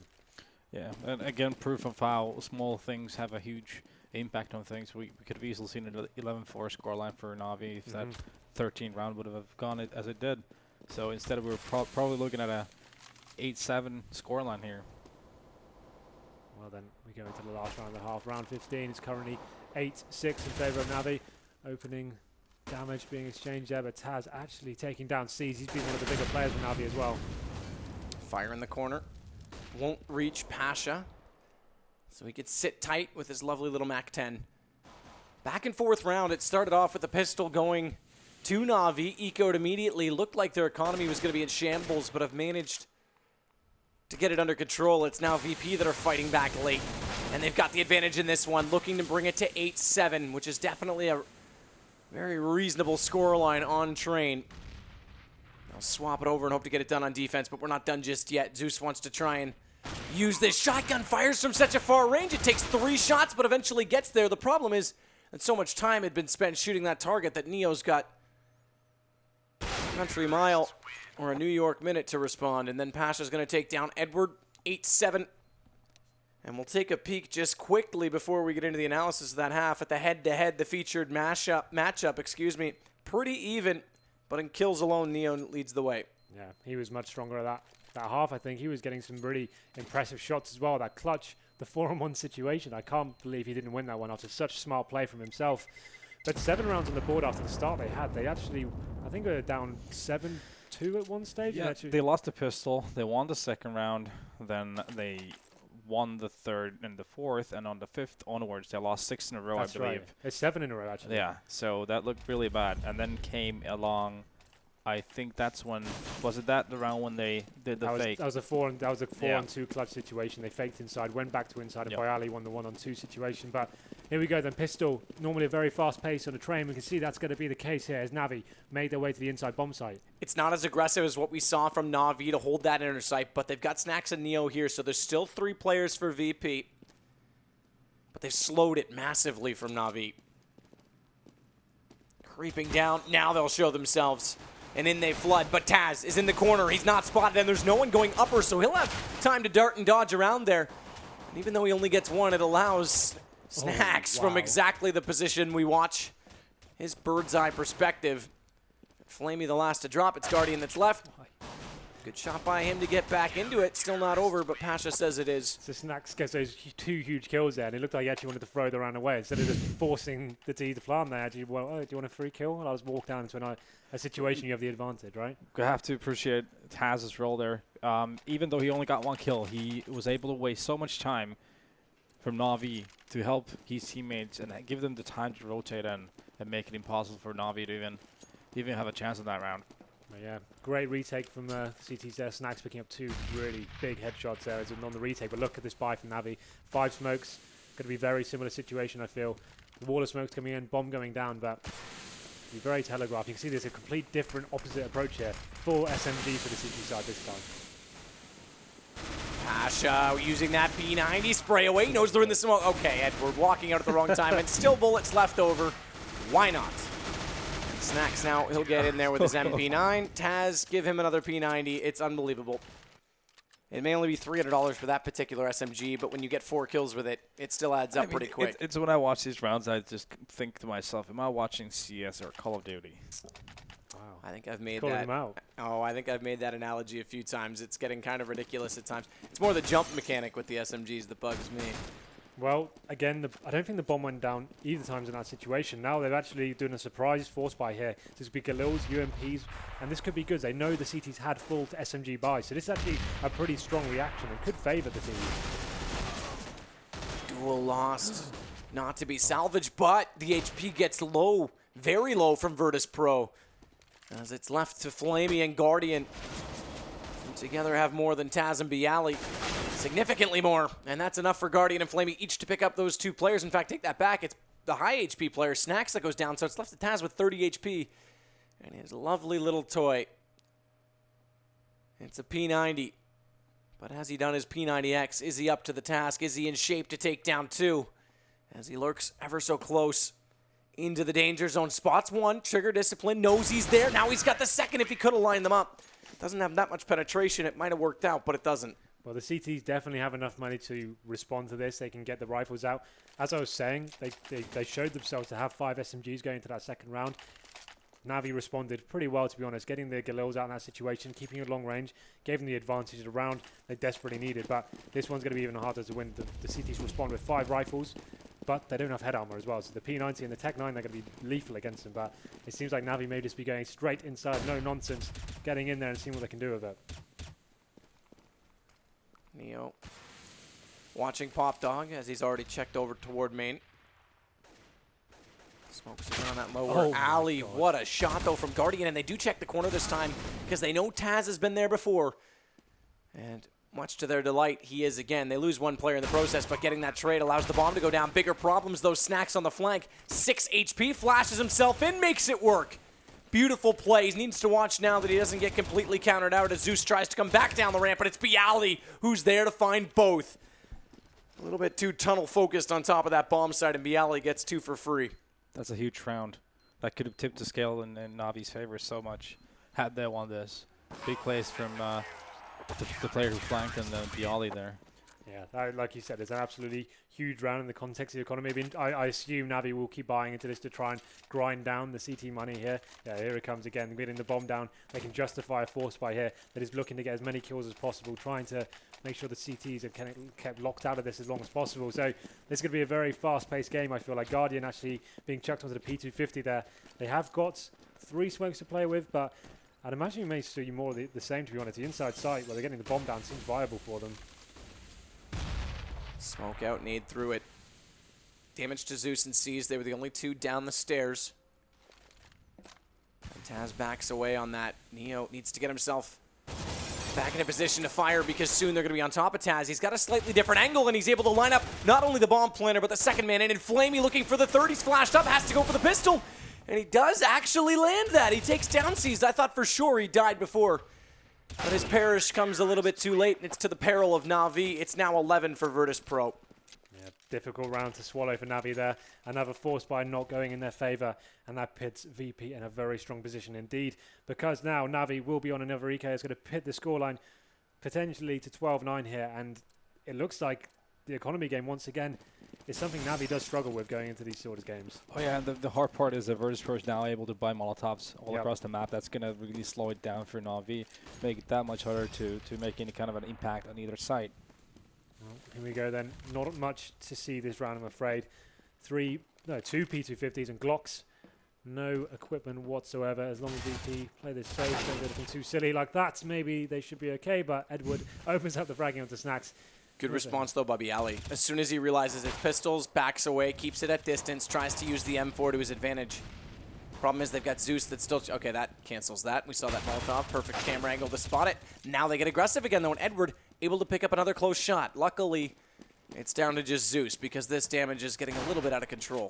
Yeah, and again, proof of how small things have a huge impact on things. We could have easily seen an 11-4 scoreline for Na'Vi if that 13 round would have gone as it did. So instead, we were probably looking at a 8-7 scoreline here. Well, then we go into the last round of the half. Round 15 is currently 8-6 in favour of Navi. Opening damage being exchanged there, but Taz actually taking down Seized. He's been one of the bigger players for Navi as well. Fire in the corner. Won't reach Pasha. So he could sit tight with his lovely little MAC-10. Back and forth round. It started off with the pistol going to Na'Vi. Ecoed immediately. Looked like their economy was going to be in shambles, but have managed to get it under control. It's now VP that are fighting back late. And they've got the advantage in this one, looking to bring it to 8-7, which is definitely a very reasonable scoreline on Train. They'll swap it over and hope to get it done on defense, but we're not done just yet. Zeus wants to try and use this. Shotgun fires from such a far range. It takes 3 shots, but eventually gets there. The problem is that so much time had been spent shooting that target that Neo's got a country mile or a New York minute to respond. And then Pasha's going to take down Edward, 8-7. And we'll take a peek just quickly before we get into the analysis of that half at the head-to-head, the featured matchup, pretty even, but in kills alone, Neo leads the way. Yeah, he was much stronger at that half. I think he was getting some really impressive shots as well. That clutch, the 4-on-1 situation. I can't believe he didn't win that one after such smart play from himself. But 7 rounds on the board after the start they had. They actually, I think they were down 7-2 at one stage. Yeah, they lost the pistol. They won the 2nd round. Then they won the 3rd and the 4th, and on the 5th onwards, they lost 6 in a row, That's I believe. Right. It's 7 in a row, actually. Yeah, so that looked really bad. And then came along, I think that's when, was it the round when they did the fake? That was a 4-on-2 clutch situation. They faked inside, went back to inside, and Bayali won the 1-on-2 situation. But here we go then. Pistol, normally a very fast pace on a Train. We can see that's going to be the case here as Navi made their way to the inside bomb site. It's not as aggressive as what we saw from Na'Vi to hold that inner site, but they've got Snacks and Neo here, so there's still 3 players for VP. But they've slowed it massively from Na'Vi. Creeping down. Now they'll show themselves. And in they flood, but Taz is in the corner. He's not spotted, and there's no one going upper, so he'll have time to dart and dodge around there. And even though he only gets 1, it allows Snacks from exactly the position we watch his bird's eye perspective. Flamey the last to drop. It's Guardian that's left. Good shot by him to get back into it. Still not over, but Pasha says it is. So Snacks gets those 2 huge kills there, and it looked like he actually wanted to throw the round away instead of just forcing the T to plan there. Actually, well, do you want a free kill? And I was walked down into a situation you have the advantage, right? We have to appreciate Taz's role there. Even though he only got 1 kill, he was able to waste so much time from Na'Vi to help his teammates and give them the time to rotate and make it impossible for Na'Vi to even even have a chance in that round. But yeah, great retake from CT's there. Snacks picking up 2 really big headshots there as on the retake. But look at this buy from Navi. 5 smokes. Going to be very similar situation, I feel. The wall of smokes coming in, bomb going down, but be very telegraphed. You can see there's a complete different opposite approach here. Full SMG for the CT side this time. Pasha using that P90 spray away. He knows they're in the smoke. Okay, Edward walking out at the wrong time, and still bullets left over. Why not? Snacks now, he'll get in there with his MP9. Taz, give him another P90. It's unbelievable. It may only be $300 for that particular SMG, but when you get 4 kills with it, it still adds up pretty quick. It's when I watch these rounds, I just think to myself, am I watching CS or Call of Duty? Wow. I think I've made Calling that. him out. Oh, I think I've made that analogy a few times. It's getting kind of ridiculous at times. It's more the jump mechanic with the SMGs that bugs me. Well, again, I don't think the bomb went down either times in that situation. Now they're actually doing a surprise force buy here. This could be Galil's, UMPs, and this could be good. They know the CT's had full SMG buy, so this is actually a pretty strong reaction and could favour the team. Duel lost, not to be salvaged, but the HP gets low, very low from Virtus.pro, as it's left to Flamey and Guardian. And together have more than Taz and Bialy. Significantly more, and that's enough for Guardian and Flamey each to pick up those 2 players. In fact, take that back. It's the high HP player, Snacks, that goes down, so it's left to Taz with 30 HP. And his lovely little toy. It's a P90. But has he done his P90X? Is he up to the task? Is he in shape to take down 2? As he lurks ever so close into the danger zone. Spots 1, trigger discipline, knows he's there. Now he's got the second if he could have lined them up. Doesn't have that much penetration. It might have worked out, but it doesn't. Well, the CTs definitely have enough money to respond to this. They can get the rifles out. As I was saying, they showed themselves to have 5 SMGs going into that second round. Navi responded pretty well, to be honest, getting the Galils out in that situation, keeping it long range, gave them the advantage of the round they desperately needed. But this one's going to be even harder to win. The CTs respond with 5 rifles, but they don't have head armor as well. So the P90 and the Tech 9, they're going to be lethal against them. But it seems like Navi may just be going straight inside, no nonsense, getting in there and seeing what they can do with it. Neo watching Pop Dog as he's already checked over toward main. Smokes it on that lower alley. What a shot, though, from Guardian. And they do check the corner this time because they know Taz has been there before. And much to their delight, he is again. They lose 1 player in the process, but getting that trade allows the bomb to go down. Bigger problems, those Snacks on the flank. 6 HP, flashes himself in, makes it work. Beautiful plays. Needs to watch now that he doesn't get completely countered out as Zeus tries to come back down the ramp, but it's Bialy who's there to find both. A little bit too tunnel focused on top of that bomb site, and Bialy gets 2 for free. That's a huge round. That could have tipped the scale in Navi's favor so much had they won this. Big plays from the player who flanked and Bialy there. Yeah, like you said, it's an absolutely huge round in the context of the economy. I assume Navi will keep buying into this to try and grind down the CT money here. Yeah, here it comes again, getting the bomb down. They can justify a force buy here that is looking to get as many kills as possible, trying to make sure the CTs are kept locked out of this as long as possible. So this is going to be a very fast-paced game, I feel like. Guardian actually being chucked onto the P250 there. They have got 3 smokes to play with, but I'd imagine you may see more of the same, to be honest. The inside site, where they're getting the bomb down, seems viable for them. Smoke out, nade through it. Damage to Zeus and Seas. They were the only 2 down the stairs. And Taz backs away on that. Neo needs to get himself back in a position to fire because soon they're going to be on top of Taz. He's got a slightly different angle, and he's able to line up not only the bomb planter, but the second man in. And Flamey looking for the third. He's flashed up, has to go for the pistol. And he does actually land that. He takes down Seas. I thought for sure he died before. But his perish comes a little bit too late, and it's to the peril of Na'Vi. It's now 11 for Virtus.pro. Yeah, difficult round to swallow for Navi there. Another force buy not going in their favor, and that pits VP in a very strong position indeed. Because now Navi will be on another EK. It's going to pit the scoreline potentially to 12-9 here, and it looks like the economy game once again is something Navi does struggle with going into these sort of games. Oh yeah, and the hard part is that Virtus.pro is now able to buy Molotovs all across the map. That's going to really slow it down for Na'Vi, make it that much harder to make any kind of an impact on either side. Well, here we go then. Not much to see this round, I'm afraid. 2 P250s and Glocks. No equipment whatsoever. As long as VP play this safe, don't do anything too silly like that, maybe they should be okay. But Edward opens up the fragging onto Snacks. Good response, though, by Bialy. As soon as he realizes it's pistols, backs away, keeps it at distance, tries to use the M4 to his advantage. Problem is they've got Zeus that's still... Okay, that cancels that. We saw that Molotov. Perfect camera angle to spot it. Now they get aggressive again, though, and Edward able to pick up another close shot. Luckily, it's down to just Zeus because this damage is getting a little bit out of control.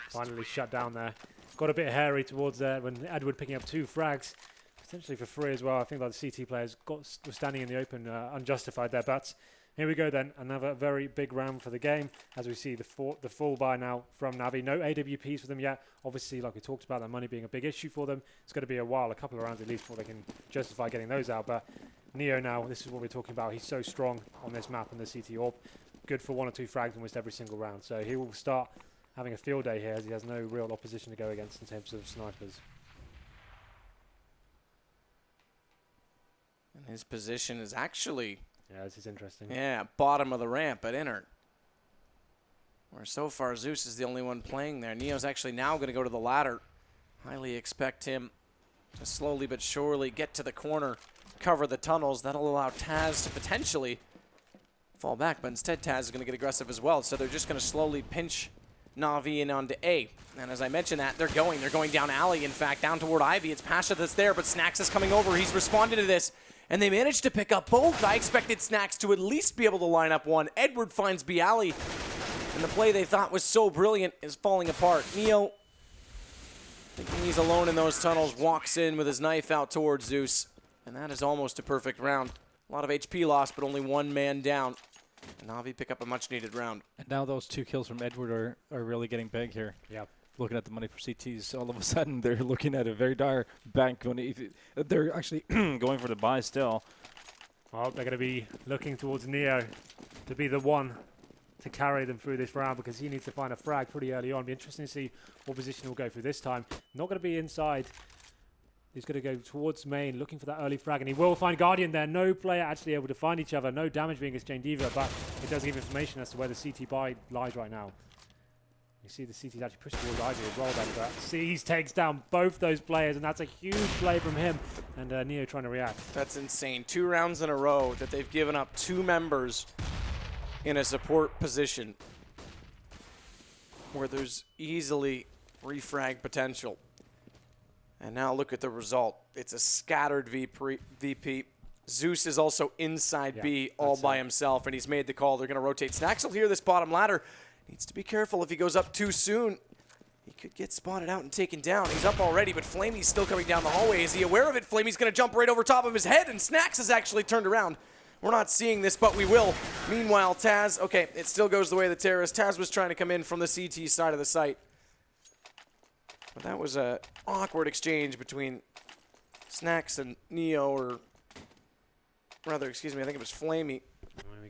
Finally shut down there. Got a bit hairy towards there when Edward picking up 2 frags. Potentially for free as well. I think that the CT players were standing in the open, unjustified there. But here we go then. Another very big round for the game. As we see the full buy now from Navi. No AWPs for them yet. Obviously, like we talked about, that money being a big issue for them. It's going to be a while, a couple of rounds at least, before they can justify getting those out. But Neo now, this is what we're talking about. He's so strong on this map and the CT AWP. Good for 1 or 2 frags almost every single round. So he will start having a field day here as he has no real opposition to go against in terms of snipers. And his position is actually... Yeah, this is interesting. Yeah, bottom of the ramp at Inert. Where so far Zeus is the only one playing there. Neo's actually now going to go to the ladder. Highly expect him to slowly but surely get to the corner, cover the tunnels. That'll allow Taz to potentially fall back, but instead Taz is going to get aggressive as well. So they're just going to slowly pinch Na'Vi in onto A. And as I mentioned that, they're going down alley, in fact, down toward Ivy. It's Pasha that's there, but Snacks is coming over. He's responded to this, and they managed to pick up both. I expected Snacks to at least be able to line up one. Edward finds B alley, and the play they thought was so brilliant is falling apart. Neo, thinking he's alone in those tunnels, walks in with his knife out towards Zeus, and that is almost a perfect round. A lot of HP loss, but only 1 man down. And Na'Vi pick up a much-needed round. And now those 2 kills from Edward are really getting big here. Yep. Looking at the money for CTs, all of a sudden they're looking at a very dire bank. They're actually going for the buy still. Well, they're going to be looking towards Neo to be the one to carry them through this round because he needs to find a frag pretty early on. Be interesting to see what position he'll go through this time. Not going to be inside. He's going to go towards main, looking for that early frag, and he will find Guardian there. No player actually able to find each other. No damage being exchanged either, but it does give information as to where the CT buy lies right now. You see the CT's actually pushed towards Ivy as well then, but Seas takes down both those players, and that's a huge play from him, and Neo trying to react. That's insane. 2 rounds in a row that they've given up 2 members in a support position where there's easily refrag potential. And now look at the result. It's a scattered VP. Zeus is also inside B all by himself, and he's made the call. They're going to rotate. Snacks will hear this bottom ladder. Needs to be careful if he goes up too soon. He could get spotted out and taken down. He's up already, but Flamey's still coming down the hallway. Is he aware of it? Flamey's going to jump right over top of his head, and Snacks has actually turned around. We're not seeing this, but we will. Meanwhile, Taz, okay, it still goes the way of the terrorist. Taz was trying to come in from the CT side of the site. But that was an awkward exchange between Snacks and Neo, or rather, excuse me, I think it was Flamey.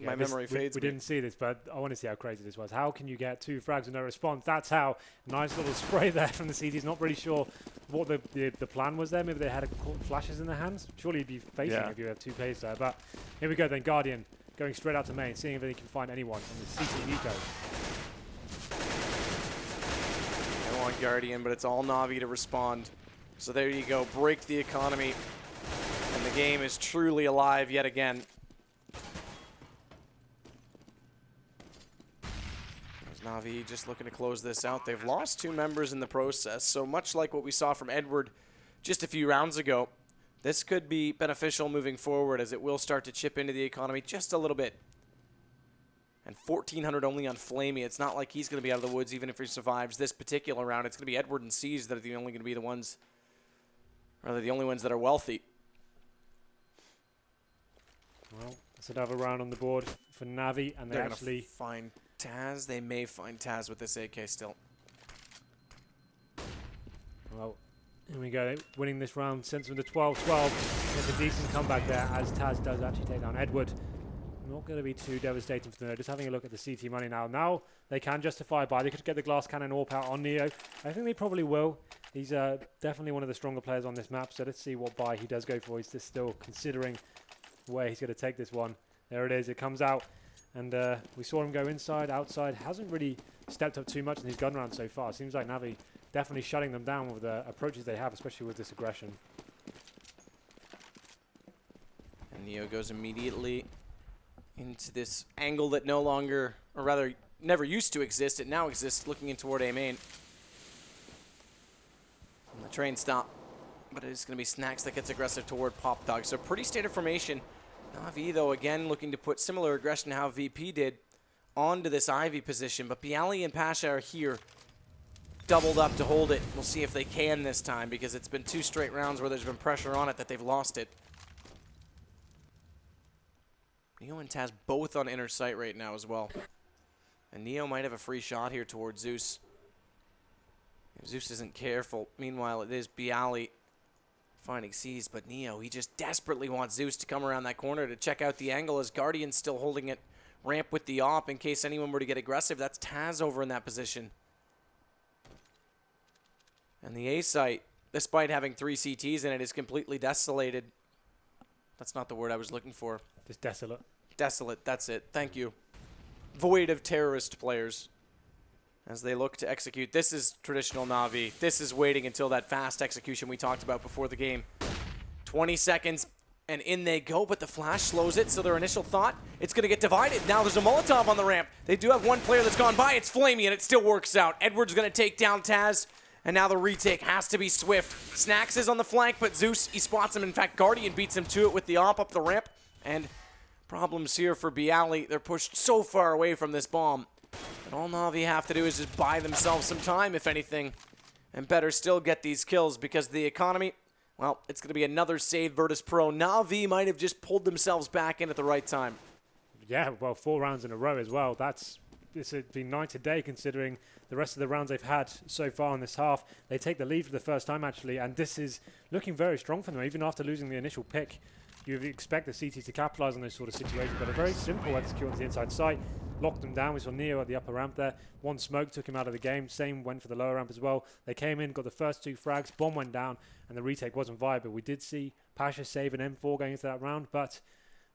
My memory fades. We didn't see this, but I want to see how crazy this was. How can you get 2 frags with no response? That's how. Nice little spray there from the CTs. Not really sure what the plan was there. Maybe they had flashes in their hands. Surely you'd be facing if you have 2 players there. But here we go then. Guardian going straight out to main, seeing if they can find anyone on the CT Nico. They want Guardian, but it's all Na'Vi to respond. So there you go. Break the economy. And the game is truly alive yet again. Na'Vi just looking to close this out. They've lost 2 members in the process, so much like what we saw from Edward just a few rounds ago, this could be beneficial moving forward as it will start to chip into the economy just a little bit. And 1,400 only on Flamey. It's not like he's going to be out of the woods even if he survives this particular round. It's going to be Edward and Seas that are the only going to be the ones, rather the only ones that are wealthy. Well, that's another round on the board for Navi, and They're actually find Taz. They may find Taz with this AK still. Well, here we go. Winning this round sends them to 12-12. It's a decent comeback there as Taz does actually take down Edward. Not going to be too devastating for them. Just having a look at the CT money now. Now they can justify a buy. They could get the glass cannon AWP out on Neo. I think they probably will. He's definitely one of the stronger players on this map. So let's see what buy he does go for. He's just still considering where he's going to take this one. There it is. It comes out. And we saw him go inside, outside. Hasn't really stepped up too much in his gun round so far. Seems like Navi definitely shutting them down with the approaches they have, especially with this aggression. And Neo goes immediately into this angle that no longer, or rather never used to exist. It now exists, looking in toward A main. train stop. But it is going to be Snacks that gets aggressive toward Pop Dog. So pretty standard formation. Na'Vi, though, again, looking to put similar aggression to how VP did onto this Ivy position. But Bialy and Pasha are here, doubled up to hold it. We'll see if they can this time, because it's been 2 straight rounds where there's been pressure on it that they've lost it. Neo and Taz both on inner sight right now as well. And Neo might have a free shot here towards Zeus. If Zeus isn't careful. Meanwhile, it is Bialy finding C's, but Neo, he just desperately wants Zeus to come around that corner to check out the angle, as Guardian's still holding it ramp with the op in case anyone were to get aggressive. That's Taz over in that position. And the A site, despite having 3 CTs in it, is completely desolated. That's not the word I was looking for. Just desolate. Desolate, that's it. Thank you. Void of terrorist players as they look to execute. This is traditional Na'Vi. This is waiting until that fast execution we talked about before the game. 20 seconds, and in they go, but the flash slows it, so their initial thought, it's going to get divided. Now there's a Molotov on the ramp. They do have one player that's gone by. It's Flamey, and it still works out. Edward's going to take down Taz, and now the retake has to be swift. Snacks is on the flank, but Zeus, he spots him. In fact, Guardian beats him to it with the op up the ramp, and problems here for Bialy. They're pushed so far away from this bomb. And all Na'Vi have to do is just buy themselves some time, if anything, and better still get these kills, because the economy, well, it's going to be another save Virtus.pro. Na'Vi might have just pulled themselves back in at the right time. Yeah, well, 4 rounds in a row as well. It's been night and day considering the rest of the rounds they've had so far in this half. They take the lead for the first time, actually, and this is looking very strong for them, even after losing the initial pick. You expect the CTs to capitalize on those sort of situations, but a very simple execute on the inside site. Locked them down. We saw Neo at the upper ramp there. One smoke took him out of the game. Same went for the lower ramp as well. They came in, got the first 2 frags. Bomb went down, and the retake wasn't viable. We did see Pasha save an M4 going into that round, but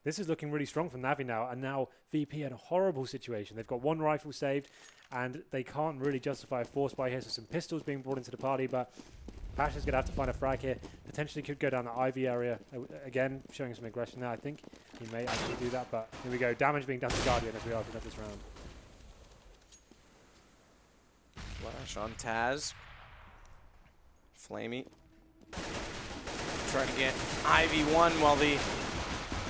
this is looking really strong from Na'Vi now. And now VP had a horrible situation. They've got 1 rifle saved, and they can't really justify a force buy here. So some pistols being brought into the party, but Pasha's going to have to find a frag here. Potentially could go down the Ivy area. Again, showing some aggression there. I think he may actually do that, but here we go. Damage being done to Guardian as we open up this round. Flash on Taz. Flamey trying to get Ivy 1 while the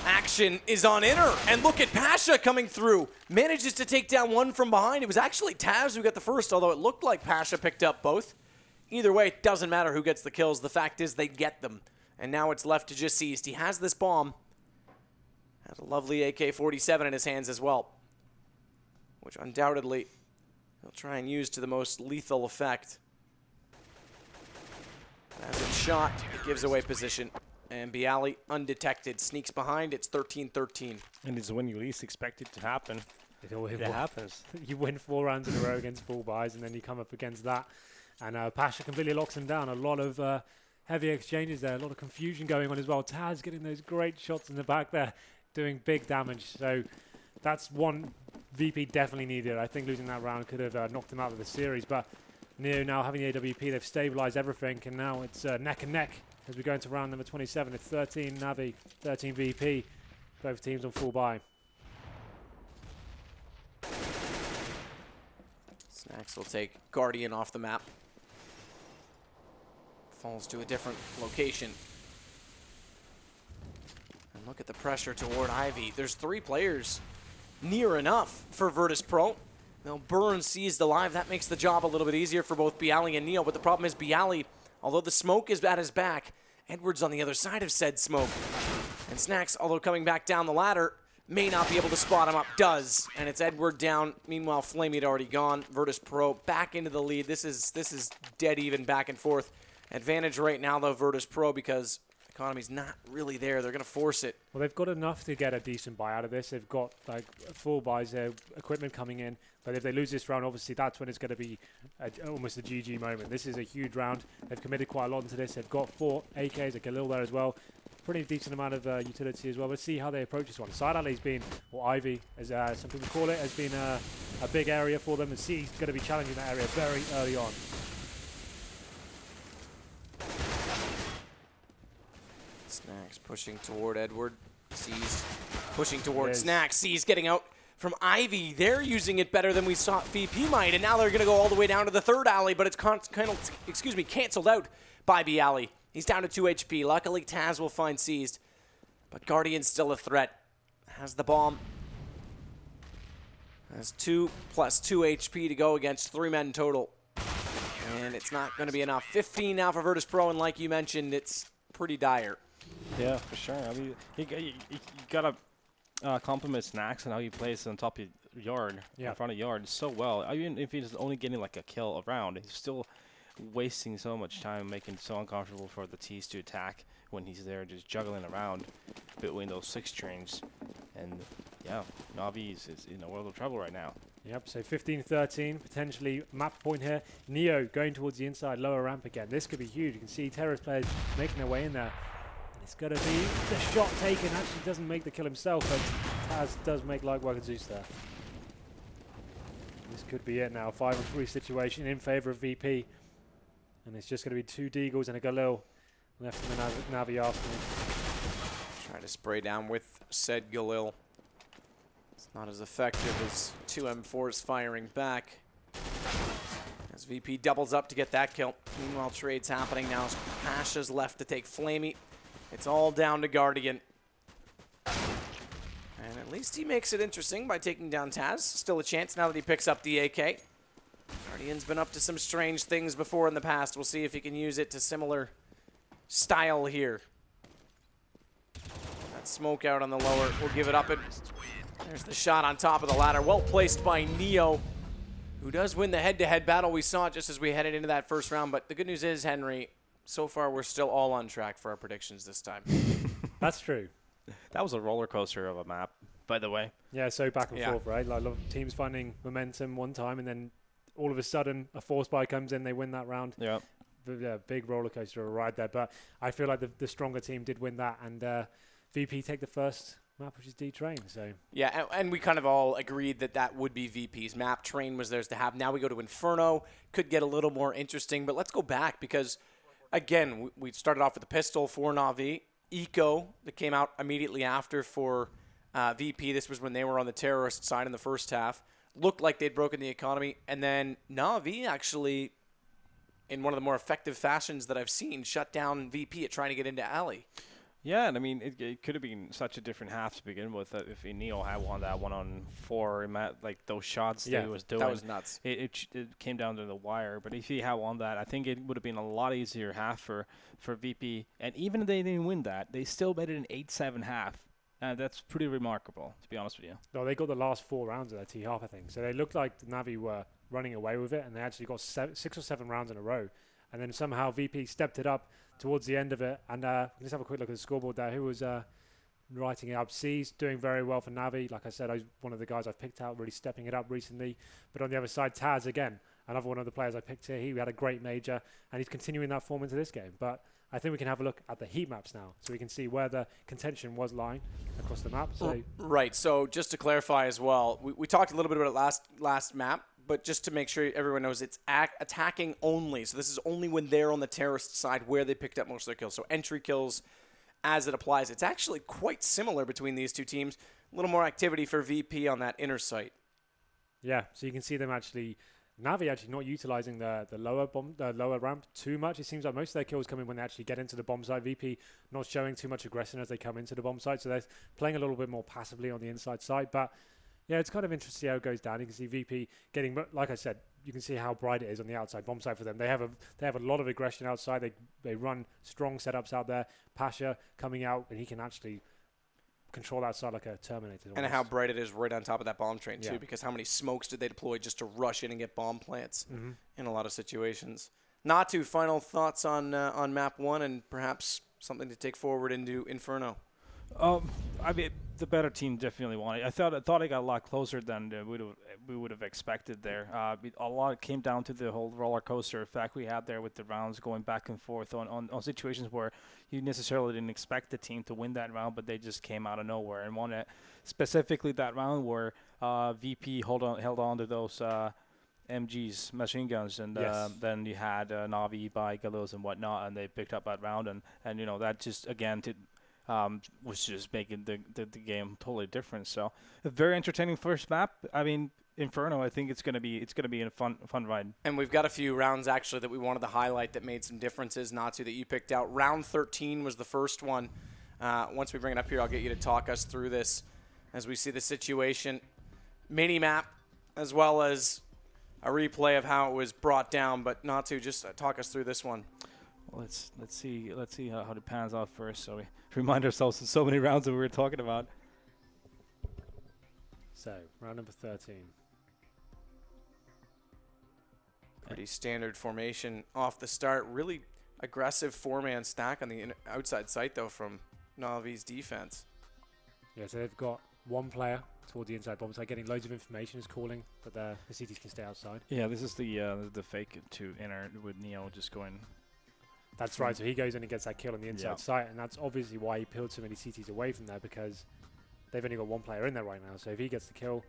action is on inner. And look at Pasha coming through. Manages to take down 1 from behind. It was actually Taz who got the first, although it looked like Pasha picked up both. Either way, it doesn't matter who gets the kills. The fact is they get them. And now it's left to just Seized. He has this bomb. Has a lovely AK-47 in his hands as well, which undoubtedly he'll try and use to the most lethal effect. As it's shot, it gives away position. And Bialy, undetected, sneaks behind. It's 13-13. And it's when you least expect it to happen. It happens. You win 4 rounds in a row against full buys, and then you come up against that. And Pasha completely locks him down. A lot of heavy exchanges there. A lot of confusion going on as well. Taz getting those great shots in the back there, doing big damage. So that's one VP definitely needed. I think losing that round could have knocked him out of the series. But Neo now having the AWP, they've stabilized everything. And now it's neck and neck as we go into round number 27. It's 13 Na'Vi, 13 VP. Both teams on full buy. Snacks will take Guardian off the map. Falls to a different location. And look at the pressure toward Ivy. There's 3 players near enough for Virtus.pro. They'll burn Seized alive. That makes the job a little bit easier for both Bialy and Neo. But the problem is Bialy, although the smoke is at his back, Edward's on the other side of said smoke. And Snacks, although coming back down the ladder, may not be able to spot him up. Does. And it's Edward down. Meanwhile, Flamey had already gone. Virtus.pro back into the lead. This is dead even back and forth. Advantage right now, though, Virtus.pro, because economy's not really there. They're going to force it. Well, they've got enough to get a decent buy out of this. They've got like full buys, equipment coming in. But if they lose this round, obviously that's when it's going to be almost a GG moment. This is a huge round. They've committed quite a lot into this. They've got 4 AKs, a Galil there as well. Pretty decent amount of utility as well. Let's see how they approach this one. Side alley's been, or Ivy, as some people call it, has been a big area for them. And C's going to be challenging that area very early on. Snacks pushing toward Edward. Seized pushing toward Snacks. Seized getting out from Ivy. They're using it better than we saw VP might, and now they're going to go all the way down to the third alley, but it's canceled out by B alley. He's down to 2 HP. Luckily, Taz will find Seized, but Guardian's still a threat. Has the bomb. Has 2 plus 2 HP to go against 3 men total. And it's not going to be enough. 15 now for Virtus.pro, and like you mentioned, it's pretty dire. Yeah, for sure. I mean, you got to compliment Snacks and how he plays on top of yard, in front of yard so well. Even if he's only getting like a kill around, he's still wasting so much time, making it so uncomfortable for the T's to attack when he's there just juggling around between those 6 trains. And yeah, Na'Vi is in a world of trouble right now. Yep, so 15-13, potentially map point here. Neo going towards the inside, lower ramp again. This could be huge. You can see Terrorist players making their way in there. And it's going to be the shot taken. Actually doesn't make the kill himself, but Taz does make light work of Zeus there. This could be it now. 5-on-3 situation in favor of VP. And it's just going to be 2 Deagles and a Galil left in the Navi Arsenal. Try to spray down with said Galil. It's not as effective as 2 M4s firing back. As VP doubles up to get that kill. Meanwhile, trades happening now. Pasha's left to take Flamey. It's all down to Guardian. And at least he makes it interesting by taking down Taz. Still a chance now that he picks up the AK. Guardian's been up to some strange things before in the past. We'll see if he can use it to similar style here. That smoke out on the lower. We'll give it up. And there's the shot on top of the ladder. Well placed by Neo, who does win the head-to-head battle. We saw it just as we headed into that first round. But the good news is, Henry, so far we're still all on track for our predictions this time. That's true. That was a roller coaster of a map, by the way. Yeah, so back and forth, right? Like, a lot of teams finding momentum one time, and then all of a sudden a force buy comes in, they win that round. Yeah. Yeah, big roller coaster of a ride there. But I feel like the stronger team did win that, and VP take the first map, which is D-Train. So yeah, and we kind of all agreed that that would be VP's map. Train was theirs to have. Now we go to Inferno. Could get a little more interesting, but let's go back because, again, we started off with the pistol for Na'Vi. Eco that came out immediately after for VP. This was when they were on the terrorist side in the first half. Looked like they'd broken the economy. And then Na'Vi actually, in one of the more effective fashions that I've seen, shut down VP at trying to get into Alley. Yeah, and I mean, it could have been such a different half to begin with if Neo had won that 1-on-4, like those shots that he was doing. That was nuts. It came down to the wire, but if he had won that, I think it would have been a lot easier half for VP. And even if they didn't win that, they still made it an 8-7 half. That's pretty remarkable, to be honest with you. No, they got the last 4 rounds of their T-half, I think. So they looked like the Navi were running away with it, and they actually got 6 or 7 rounds in a row. And then somehow VP stepped it up towards the end of it. And let's have a quick look at the scoreboard there. Who was writing it up? C's doing very well for Navi. Like I said, I was one of the guys I've picked out, really stepping it up recently. But on the other side, Taz, again, another one of the players I picked here. He had a great major, and he's continuing that form into this game. But I think we can have a look at the heat maps now, so we can see where the contention was lying across the map. So right. So just to clarify as well, we talked a little bit about last map, but just to make sure everyone knows, it's attacking only. So this is only when they're on the terrorist side where they picked up most of their kills. So entry kills as it applies. It's actually quite similar between these two teams. A little more activity for VP on that inner site. Yeah, so you can see them actually, Navi actually not utilizing the lower ramp too much. It seems like most of their kills come in when they actually get into the bomb site. VP not showing too much aggression as they come into the bomb site, so they're playing a little bit more passively on the inside side. But yeah, it's kind of interesting to see how it goes down. You can see VP getting, like I said, you can see how bright it is on the outside bomb site for them. They have a lot of aggression outside. They run strong setups out there. Pasha coming out, and he can actually control that side like a Terminator. And how bright it is right on top of that bomb train too, because how many smokes did they deploy just to rush in and get bomb plants in a lot of situations. Natu, final thoughts on map 1 and perhaps something to take forward into Inferno. I mean, the better team definitely won it. I thought it got a lot closer than we would have expected there. A lot came down to the whole roller coaster effect we had there with the rounds going back and forth on situations where you necessarily didn't expect the team to win that round, but they just came out of nowhere and won it. Specifically that round where VP held on to those MGs, machine guns, and then you had Na'Vi by Galils and whatnot, and they picked up that round, and you know that just again which is making the game totally different. So a very entertaining first map. I mean, Inferno, I think it's gonna be a fun ride. And we've got a few rounds actually that we wanted to highlight that made some differences, Natsu, that you picked out. Round 13 was the first one. Once we bring it up here, I'll get you to talk us through this as we see the situation. Mini map, as well as a replay of how it was brought down. But Natsu, just talk us through this one. Well, let's see how it pans out first. So we remind ourselves of so many rounds that we were talking about. So round number 13. Pretty standard formation off the start. Really aggressive four-man stack on the outside site, though, from Navi's defense. Yeah, so they've got one player toward the inside bomb side, getting loads of information, is calling, but the CTs can stay outside. Yeah, this is the fake to inner with Neo just going. That's right, so he goes in and gets that kill on the inside site, and that's obviously why he peeled so many CTs away from there, because they've only got one player in there right now. So if he gets the kill,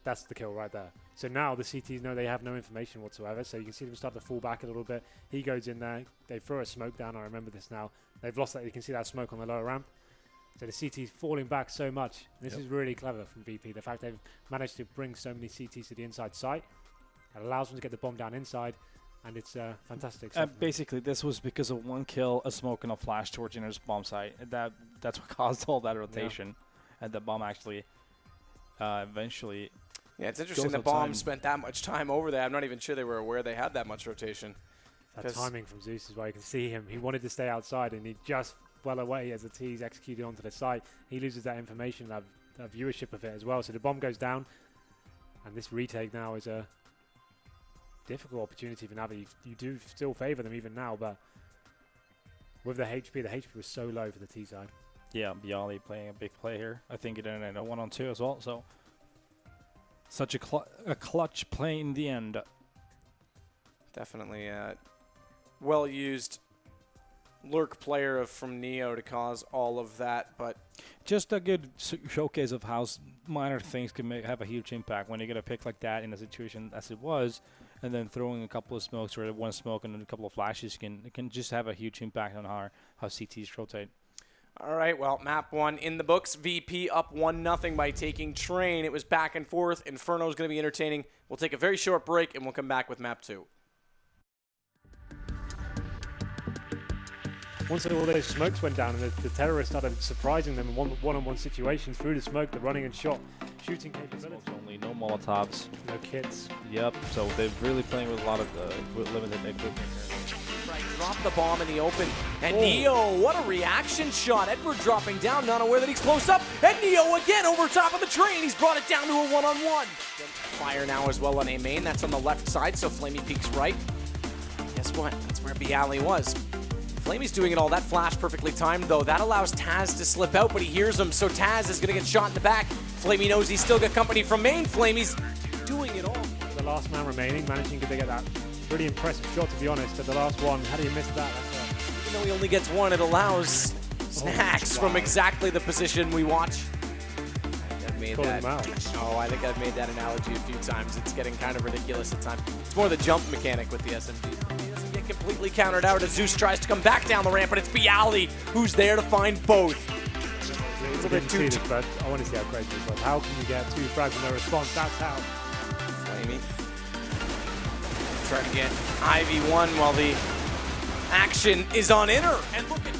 that's the kill right there. So now the CTs know they have no information whatsoever, so you can see them start to fall back a little bit. He goes in there, they throw a smoke down, I remember this now. They've lost that, you can see that smoke on the lower ramp. So the CT's falling back so much. This is really clever from VP. The fact they've managed to bring so many CTs to the inside site, it allows them to get the bomb down inside, and it's fantastic. Basically, this was because of one kill, a smoke, and a flash towards inner's bomb site. That's what caused all that rotation, and the bomb actually eventually. Yeah, it's interesting the bomb spent that much time over there. I'm not even sure they were aware they had that much rotation. That timing from Zeus is why you can see him. He wanted to stay outside, and he just well away as the T's executed onto the site. He loses that information, that viewership of it as well. So the bomb goes down, and this retake now is a difficult opportunity for Navi. You do still favour them even now, but with the HP was so low for the T side. Yeah, Bialy playing a big play here. I think it ended in a 1-on-2 as well. So such a clutch play in the end. Definitely well used lurk player from Neo to cause all of that, but just a good showcase of how minor things can have a huge impact when you get a pick like that in a situation as it was, and then throwing a couple of smokes or one smoke and a couple of flashes can just have a huge impact on how CTs rotate. All right, well, map 1 in the books. VP up 1-0 by taking Train. It was back and forth. Inferno's going to be entertaining. We'll take a very short break, and we'll come back with map 2. Once all those smokes went down and the terrorists started surprising them in one-on-one situations through the smoke, the running and shooting capability. Only no Molotovs. No kits. Yep, so they're really playing with a lot of limited equipment here. Right, drop the bomb in the open. And Neo, what a reaction shot. Edward dropping down, not aware that he's close up. And Neo again over top of the Train. He's brought it down to a one-on-one. Fire now as well on A main. That's on the left side, so Flamey peeks right. Guess what? That's where Bialy was. Flamey's doing it all. That flash perfectly timed, though. That allows Taz to slip out, but he hears him, so Taz is going to get shot in the back. Flamey knows he's still got company from main. Flamey's doing it all. The last man remaining, managing to get that pretty impressive shot, to be honest, at the last one. How do you miss that? Even though he only gets one, it allows Snacks from exactly the position we watch. I've made that. I think I've made that analogy a few times. It's getting kind of ridiculous at times. It's more the jump mechanic with the SMG. He doesn't get completely countered out as Zeus tries to come back down the ramp, but it's Bialy who's there to find both. A little bit too but I want to see how crazy this was. How can you get 2 frags and no response? That's how. Flamey. Try to get Ivy 1 while the action is on inner. And look at